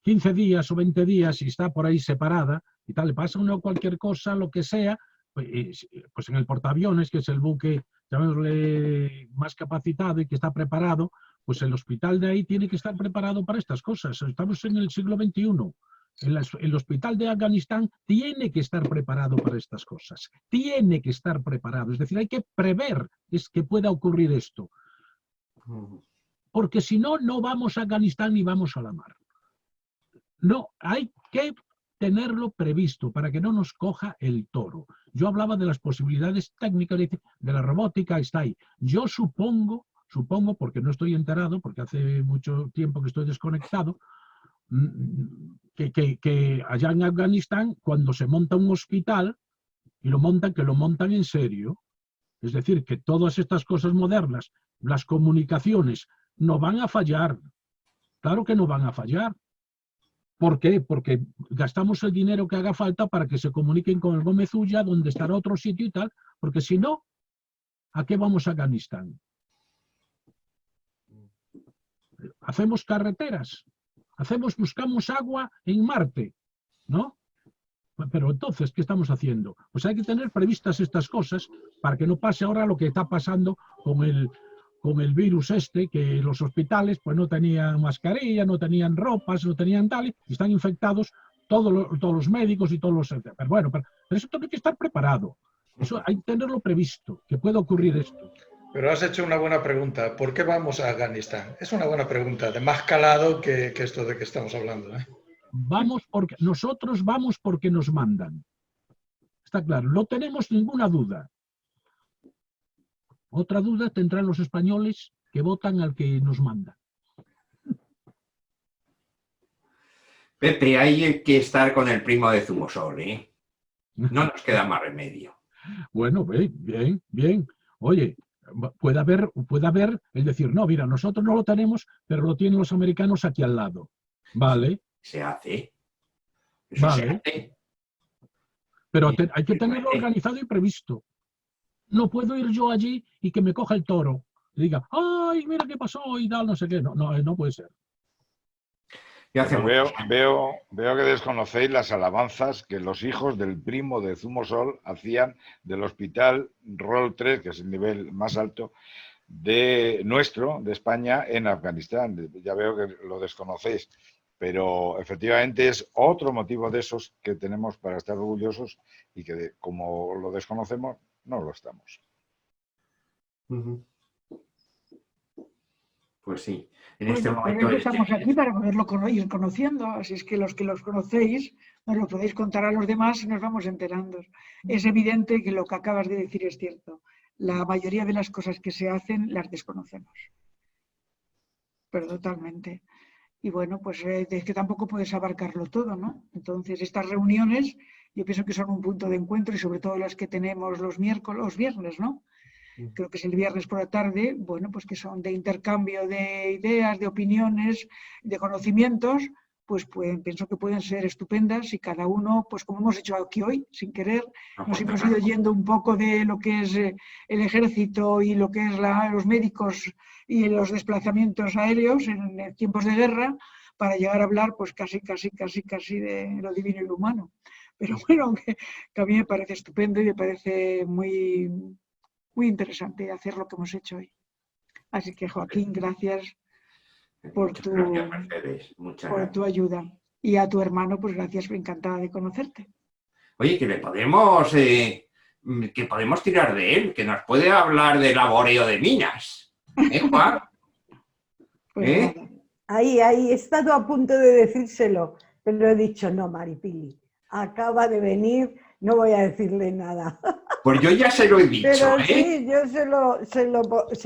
15 días o 20 días y está por ahí separada y tal, le pasa a uno cualquier cosa, lo que sea, pues en el portaaviones, que es el buque, llamémosle, más capacitado y que está preparado, pues el hospital de ahí tiene que estar preparado para estas cosas. Estamos en el siglo XXI. El hospital de Afganistán tiene que estar preparado para estas cosas. Tiene que estar preparado. Es decir, hay que prever que pueda ocurrir esto. Porque si no, no vamos a Afganistán ni vamos a la mar. No, hay que tenerlo previsto para que no nos coja el toro. Yo hablaba de las posibilidades técnicas de la robótica, está ahí. Yo supongo, porque no estoy enterado, porque hace mucho tiempo que estoy desconectado, que allá en Afganistán, cuando se monta un hospital, que lo montan en serio, es decir, que todas estas cosas modernas, las comunicaciones, no van a fallar. Claro que no van a fallar. ¿Por qué? Porque gastamos el dinero que haga falta para que se comuniquen con el Gómez Ulla, donde estará otro sitio y tal, porque si no, ¿a qué vamos a Afganistán? Hacemos carreteras, buscamos agua en Marte, ¿no? Pero entonces, ¿qué estamos haciendo? Pues hay que tener previstas estas cosas para que no pase ahora lo que está pasando con el virus este, que los hospitales pues no tenían mascarilla, no tenían ropas, no tenían tal, y están infectados todos los médicos y todos los... Pero bueno, pero eso tiene que estar preparado. Eso hay que tenerlo previsto, que pueda ocurrir esto. Pero has hecho una buena pregunta. ¿Por qué vamos a Afganistán? Es una buena pregunta, de más calado que esto de que estamos hablando, ¿eh? Nosotros vamos porque nos mandan. Está claro, no tenemos ninguna duda. Otra duda tendrán los españoles que votan al que nos manda. Pepe, hay que estar con el primo de Zumosol, ¿eh? No nos queda más remedio. Bueno, bien, bien. Oye, puede haber el decir, no, mira, nosotros no lo tenemos, pero lo tienen los americanos aquí al lado. Vale. Se hace. Eso vale. se hace. Pero hay que tenerlo organizado y previsto. No puedo ir yo allí y que me coja el toro y diga, ¡ay, mira qué pasó! Y tal, no sé qué. No puede ser. Veo que desconocéis las alabanzas que los hijos del primo de Zumosol hacían del hospital Rol 3, que es el nivel más alto de España, en Afganistán. Ya veo que lo desconocéis, pero efectivamente es otro motivo de esos que tenemos para estar orgullosos y que como lo desconocemos, no lo estamos. Pues sí. Por eso estamos aquí, para poderlo ir conociendo. Así es que los conocéis, nos lo podéis contar a los demás y nos vamos enterando. Es evidente que lo que acabas de decir es cierto. La mayoría de las cosas que se hacen las desconocemos. Pero totalmente. Y bueno, pues es que tampoco puedes abarcarlo todo, ¿no? Entonces, estas reuniones yo pienso que son un punto de encuentro y sobre todo las que tenemos los viernes, ¿no? Creo que es el viernes por la tarde, bueno, pues que son de intercambio de ideas, de opiniones, de conocimientos, pues pienso que pueden ser estupendas y cada uno, pues como hemos hecho aquí hoy, sin querer, nos hemos ido yendo un poco de lo que es el ejército y lo que es los médicos y los desplazamientos aéreos en tiempos de guerra para llegar a hablar pues casi de lo divino y lo humano. Pero bueno, que a mí me parece estupendo y me parece muy interesante hacer lo que hemos hecho hoy. Así que, Joaquín, gracias por tu ayuda. Y a tu hermano, pues gracias, encantada de conocerte. Oye, que podemos tirar de él, que nos puede hablar de laboreo de minas. Juan? Pues ahí he estado a punto de decírselo, pero he dicho, no, Maripili, acaba de venir, no voy a decirle nada. Pues yo ya se lo he dicho, pero sí, yo se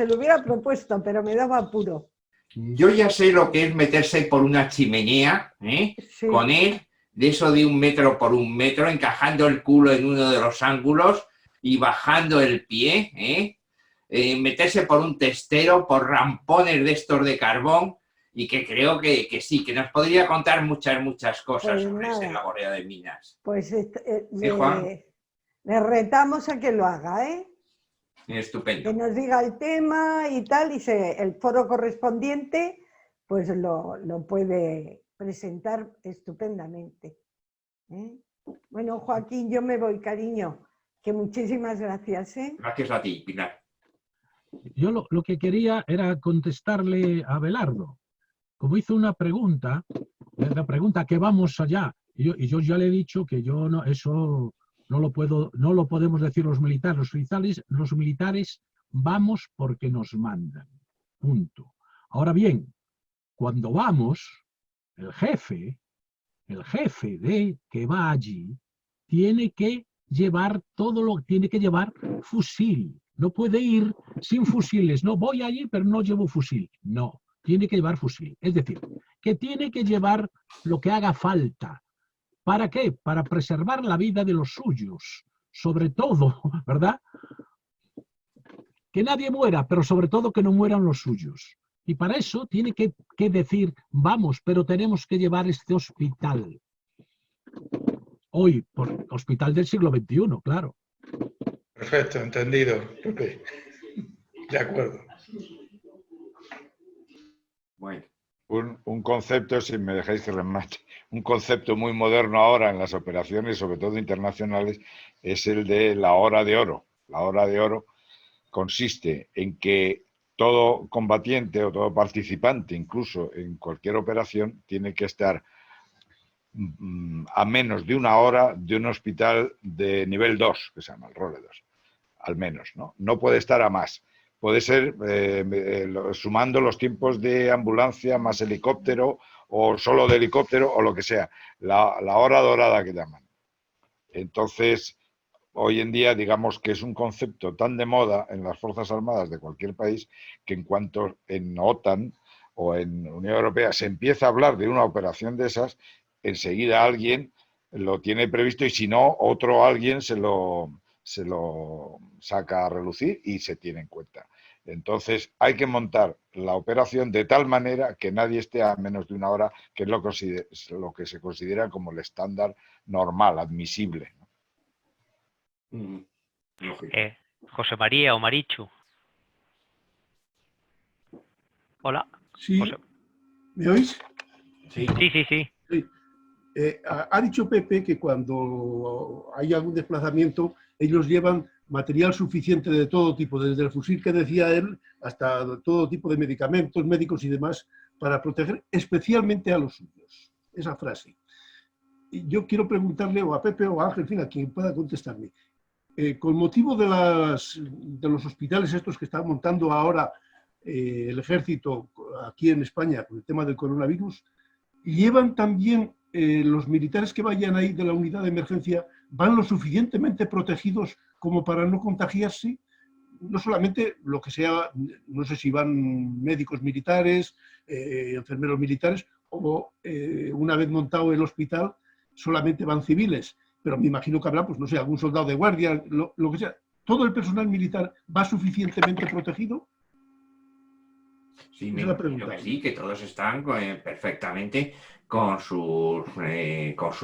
lo hubiera propuesto, pero me daba apuro. Yo ya sé lo que es meterse por una chimenea, sí. Con él, de eso de 1 metro por 1 metro, encajando el culo en uno de los ángulos y bajando el pie, meterse por un testero, por rampones de estos de carbón, y que creo que sí, que nos podría contar muchas cosas pues sobre ese laboreo de minas. Pues le retamos a que lo haga, Estupendo. Que nos diga el tema y tal, y el foro correspondiente pues lo puede presentar estupendamente. Bueno, Joaquín, yo me voy, cariño, que muchísimas gracias. Gracias a ti, Pilar. Yo lo que quería era contestarle a Abelardo. Como hizo una pregunta, la pregunta que vamos allá, y yo ya le he dicho que yo no, eso no lo podemos decir los militares. Los militares vamos porque nos mandan. Punto. Ahora bien, cuando vamos, el jefe de que va allí tiene que llevar tiene que llevar fusil. No puede ir sin fusiles. No voy allí, pero no llevo fusil. No, tiene que llevar fusil. Es decir, que tiene que llevar lo que haga falta. ¿Para qué? Para preservar la vida de los suyos, sobre todo, ¿verdad? Que nadie muera, pero sobre todo que no mueran los suyos. Y para eso tiene que decir, vamos, pero tenemos que llevar este hospital. Hoy, por hospital del siglo XXI, claro. Perfecto, entendido, Pepe. De acuerdo. Bueno. Un concepto, si me dejáis que remate, un concepto muy moderno ahora en las operaciones, sobre todo internacionales, es el de la hora de oro. La hora de oro consiste en que todo combatiente o todo participante, incluso en cualquier operación, tiene que estar a menos de una hora de un hospital de nivel 2, que se llama el ROLE 2, al menos, ¿no? No puede estar a más. Puede ser sumando los tiempos de ambulancia más helicóptero o solo de helicóptero o lo que sea, la hora dorada que llaman. Entonces, hoy en día, digamos que es un concepto tan de moda en las Fuerzas Armadas de cualquier país que en cuanto en OTAN o en Unión Europea se empieza a hablar de una operación de esas, enseguida alguien lo tiene previsto y si no, otro alguien se lo saca a relucir y se tiene en cuenta. Entonces hay que montar la operación de tal manera que nadie esté a menos de una hora, que es lo que se considera como el estándar normal, admisible. José María o Marichu. Hola. Sí. José. ¿Me oís? Sí. Ha dicho Pepe que cuando hay algún desplazamiento, ellos llevan material suficiente de todo tipo, desde el fusil que decía él hasta todo tipo de medicamentos, médicos y demás, para proteger especialmente a los suyos. Esa frase. Y yo quiero preguntarle o a Pepe o a Ángel, en fin, a quien pueda contestarme. Con motivo de los hospitales estos que está montando ahora el ejército aquí en España con el tema del coronavirus, ¿llevan también los militares que vayan ahí de la unidad de emergencia, van lo suficientemente protegidos como para no contagiarse? No solamente lo que sea, no sé si van médicos militares, enfermeros militares, o una vez montado el hospital solamente van civiles, pero me imagino que habrá, pues no sé, algún soldado de guardia, lo que sea. ¿Todo el personal militar va suficientemente protegido? Sí, me imagino que sí, que todos están perfectamente con su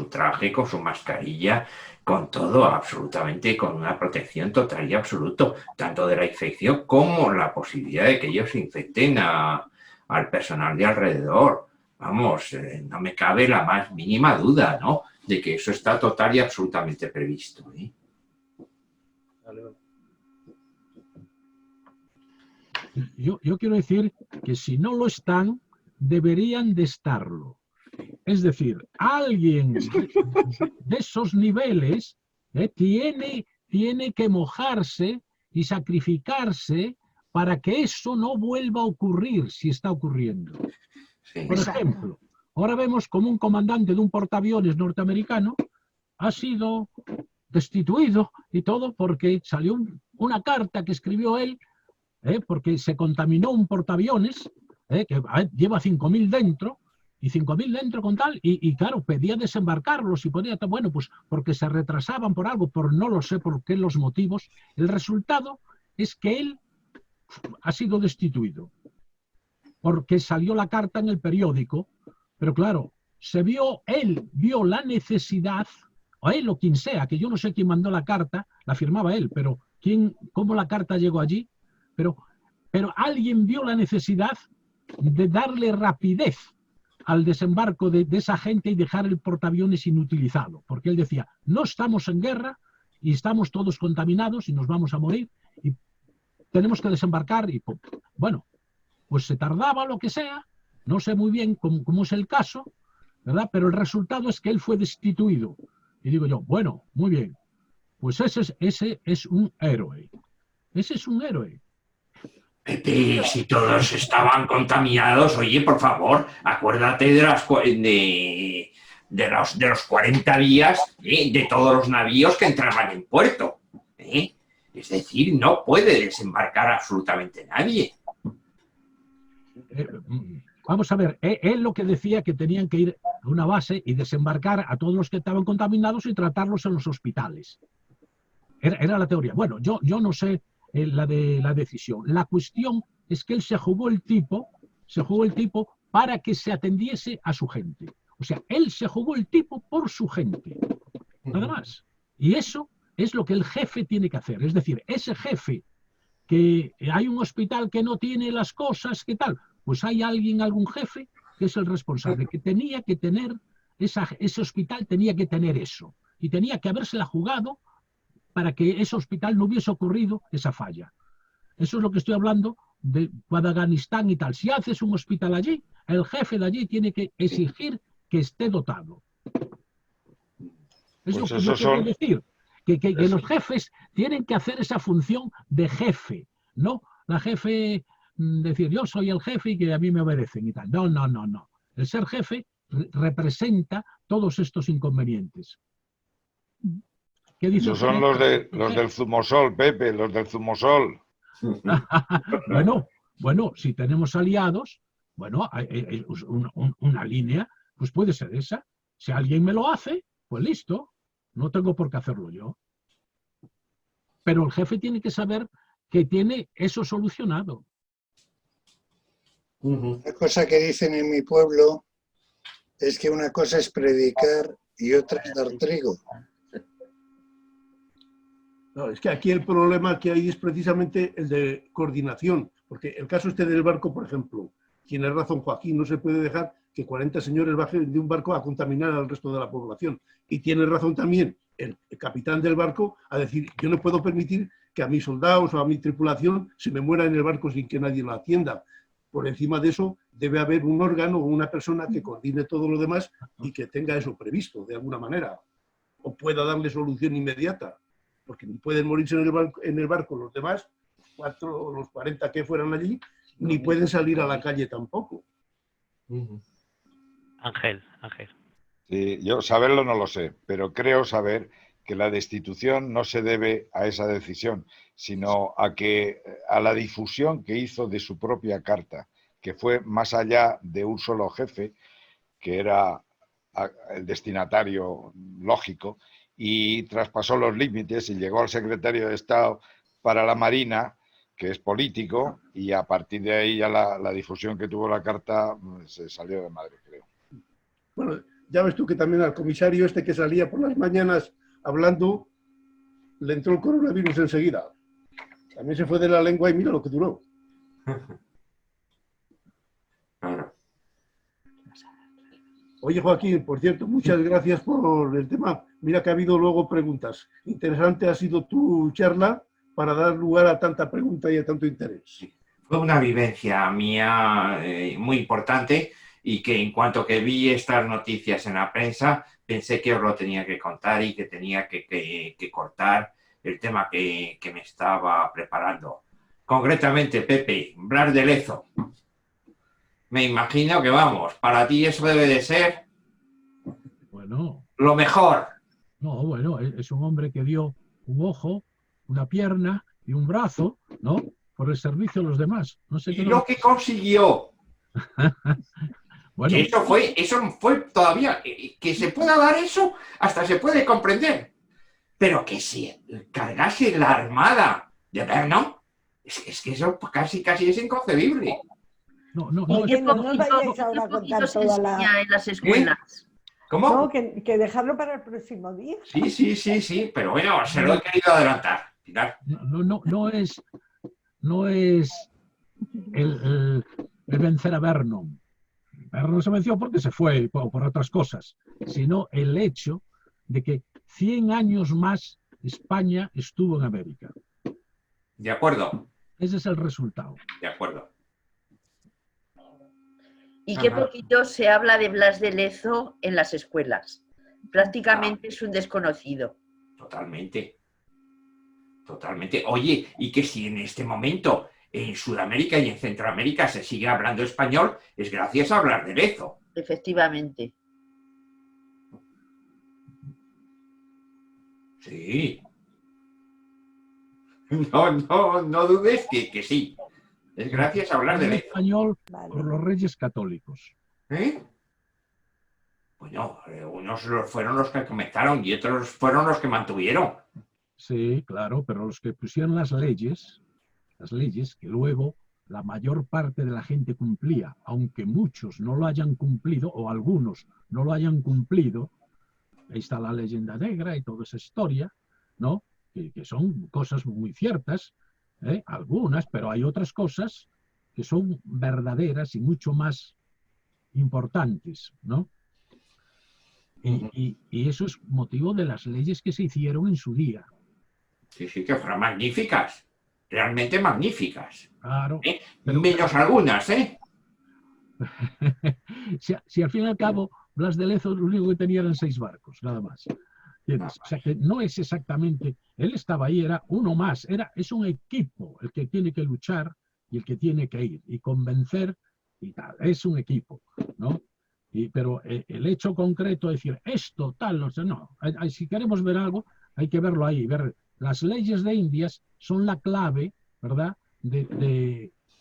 traje, con su mascarilla, con todo, absolutamente, con una protección total y absoluta, tanto de la infección como la posibilidad de que ellos se infecten al personal de alrededor. Vamos, no me cabe la más mínima duda, ¿no?, de que eso está total y absolutamente previsto, ¿eh? Yo quiero decir que si no lo están, deberían de estarlo. Es decir, alguien de esos niveles tiene que mojarse y sacrificarse para que eso no vuelva a ocurrir si está ocurriendo. Por ejemplo, ahora vemos como un comandante de un portaaviones norteamericano ha sido destituido y todo porque salió una carta que escribió él, porque se contaminó un portaaviones que lleva 5.000 dentro, y 5.000 dentro con tal, y claro, pedía desembarcarlos y podía, bueno, pues porque se retrasaban por algo, por no lo sé por qué los motivos. El resultado es que él ha sido destituido, porque salió la carta en el periódico, pero claro, él vio la necesidad, o él o quien sea, que yo no sé quién mandó la carta, la firmaba él, pero cómo la carta llegó allí, pero alguien vio la necesidad de darle rapidez al desembarco de esa gente y dejar el portaaviones inutilizado, porque él decía, no estamos en guerra y estamos todos contaminados y nos vamos a morir y tenemos que desembarcar y bueno, pues se tardaba lo que sea, no sé muy bien cómo es el caso, ¿verdad? Pero el resultado es que él fue destituido. Y digo yo, bueno, muy bien, pues ese es un héroe. Ese es un héroe. Pepe, si todos estaban contaminados, oye, por favor, acuérdate de los 40 días de todos los navíos que entraban en puerto. Es decir, no puede desembarcar absolutamente nadie. Vamos a ver, él lo que decía que tenían que ir a una base y desembarcar a todos los que estaban contaminados y tratarlos en los hospitales. Era la teoría. Bueno, yo no sé la decisión. La cuestión es que él se jugó el tipo se jugó el tipo para que se atendiese a su gente. O sea, él se jugó el tipo por su gente, nada más. Y eso es lo que el jefe tiene que hacer. Es decir, ese jefe, que hay un hospital que no tiene las cosas, ¿qué tal? Pues hay alguien, algún jefe, que es el responsable, que tenía que tener, ese hospital tenía que tener eso. Y tenía que habérsela jugado para que ese hospital no hubiese ocurrido esa falla. Eso es lo que estoy hablando de Afganistán y tal. Si haces un hospital allí, el jefe de allí tiene que exigir que esté dotado. Es Pues lo que yo quiero decir. Que los jefes tienen que hacer esa función de jefe, ¿no? La jefe, decir, yo soy el jefe y que a mí me obedecen y tal. No, no, no, no. El ser jefe representa todos estos inconvenientes. ¿Qué dice? Esos son los del zumosol, Pepe, los del zumosol. Bueno, si tenemos aliados, bueno, una línea, pues puede ser esa. Si alguien me lo hace, pues listo. No tengo por qué hacerlo yo. Pero el jefe tiene que saber que tiene eso solucionado. Una cosa que dicen en mi pueblo es que una cosa es predicar y otra es dar trigo. No, es que aquí el problema que hay es precisamente el de coordinación, porque el caso este del barco, por ejemplo, tiene razón Joaquín, no se puede dejar que 40 señores bajen de un barco a contaminar al resto de la población. Y tiene razón también el capitán del barco a decir, yo no puedo permitir que a mis soldados o a mi tripulación se me muera en el barco sin que nadie lo atienda. Por encima de eso debe haber un órgano o una persona que coordine todo lo demás y que tenga eso previsto de alguna manera, o pueda darle solución inmediata, porque ni pueden morirse en el barco los demás, los 40 que fueran allí, ni pueden salir a la calle tampoco. Ángel. Sí, yo saberlo no lo sé, pero creo saber que la destitución no se debe a esa decisión, sino a la difusión que hizo de su propia carta, que fue más allá de un solo jefe, que era el destinatario lógico, y traspasó los límites y llegó al secretario de Estado para la Marina, que es político, y a partir de ahí ya la difusión que tuvo la carta se salió de madre, creo. Bueno, ya ves tú que también al comisario este que salía por las mañanas hablando, le entró el coronavirus enseguida. También se fue de la lengua y mira lo que duró. Oye, Joaquín, por cierto, muchas gracias por el tema. Mira que ha habido luego preguntas. Interesante ha sido tu charla para dar lugar a tanta pregunta y a tanto interés. Fue una vivencia mía muy importante y que en cuanto que vi estas noticias en la prensa, pensé que os lo tenía que contar y que tenía que cortar el tema que me estaba preparando. Concretamente, Pepe, Blas de Lezo. Me imagino que, vamos, para ti eso debe de ser lo mejor. No, bueno, es un hombre que dio un ojo, una pierna y un brazo, ¿no? Por el servicio a los demás. No sé qué. Y lo que consiguió. Bueno, eso fue todavía, que se pueda dar eso, hasta se puede comprender. Pero que si cargase la armada de Vernon, es que eso casi es inconcebible. No vayáis ahora a contar toda en las escuelas. ¿Cómo? No, que dejarlo para el próximo día. Sí, pero bueno, se lo he querido adelantar. No es el vencer a Vernon. Vernon se venció porque se fue por otras cosas, sino el hecho de que 100 años más España estuvo en América. De acuerdo. Ese es el resultado. De acuerdo. Y qué poquito se habla de Blas de Lezo en las escuelas. Prácticamente es un desconocido. Totalmente. Oye, y que si en este momento en Sudamérica y en Centroamérica se sigue hablando español, es gracias a Blas de Lezo. Efectivamente. Sí. No dudes que sí. Es gracias a Blas de Lezo. Español por los Reyes Católicos. Bueno, unos fueron los que comenzaron y otros fueron los que mantuvieron. Sí, claro, pero los que pusieron las leyes que luego la mayor parte de la gente cumplía, aunque muchos no lo hayan cumplido, o algunos no lo hayan cumplido. Ahí está la leyenda negra y toda esa historia, ¿no? Que son cosas muy ciertas, algunas, pero hay otras cosas que son verdaderas y mucho más importantes, ¿no? Y eso es motivo de las leyes que se hicieron en su día. Sí, sí, que fueron magníficas, realmente magníficas. Claro. Menos algunas, ¿eh? si al fin y al cabo Blas de Lezo lo único que tenía eran 6 barcos, nada más. O sea que no es exactamente, él estaba ahí, era uno más, es un equipo el que tiene que luchar y el que tiene que ir y convencer y tal, es un equipo, ¿no? Pero el hecho concreto de decir esto, tal, o sea, no, si queremos ver algo, hay que verlo ahí, ver las leyes de Indias son la clave, ¿verdad?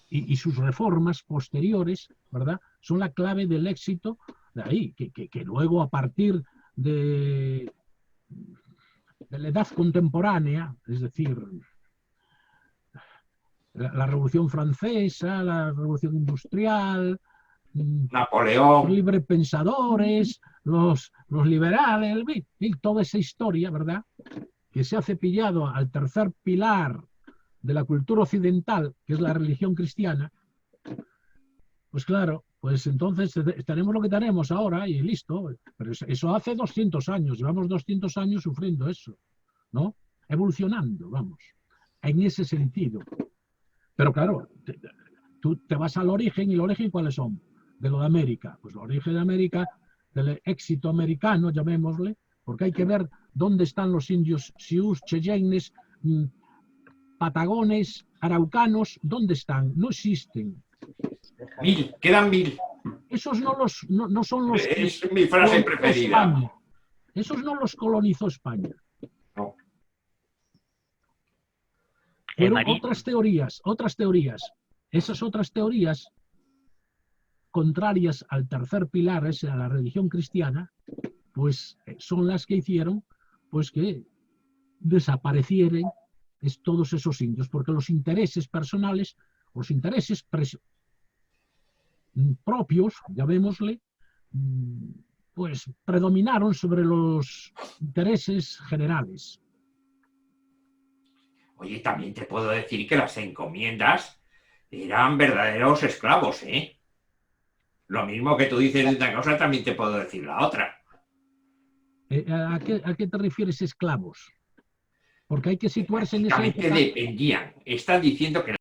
Y sus reformas posteriores, ¿verdad? Son la clave del éxito de ahí, que luego a partir de la edad contemporánea, es decir, la Revolución Francesa, la Revolución Industrial, Napoleón, los librepensadores, los liberales, y toda esa historia, ¿verdad? Que se ha cepillado al tercer pilar de la cultura occidental, que es la religión cristiana, pues claro, pues entonces tenemos lo que tenemos ahora y listo. Pero eso hace 200 años, llevamos 200 años sufriendo eso, ¿no? Evolucionando, vamos, en ese sentido. Pero claro, tú te vas al origen, y el origen ¿cuáles son? De lo de América. Pues el origen de América, del éxito americano, llamémosle, porque hay que ver dónde están los indios Sioux, Cheyennes, patagones, araucanos, ¿dónde están? No existen. 1000, quedan 1000. Esos no son los que es mi frase preferida. España. Esos no los colonizó España. No. Fueron otras teorías. Esas otras teorías, contrarias al tercer pilar, a la religión cristiana, pues son las que hicieron pues que desaparecieran todos esos indios, porque los intereses personales, los intereses propios, llamémosle, pues predominaron sobre los intereses generales. Oye, también te puedo decir que las encomiendas eran verdaderos esclavos, ¿eh? Lo mismo que tú dices de una cosa, también te puedo decir la otra. ¿A qué te refieres esclavos? Porque hay que situarse en esa época. Dependían. Están diciendo que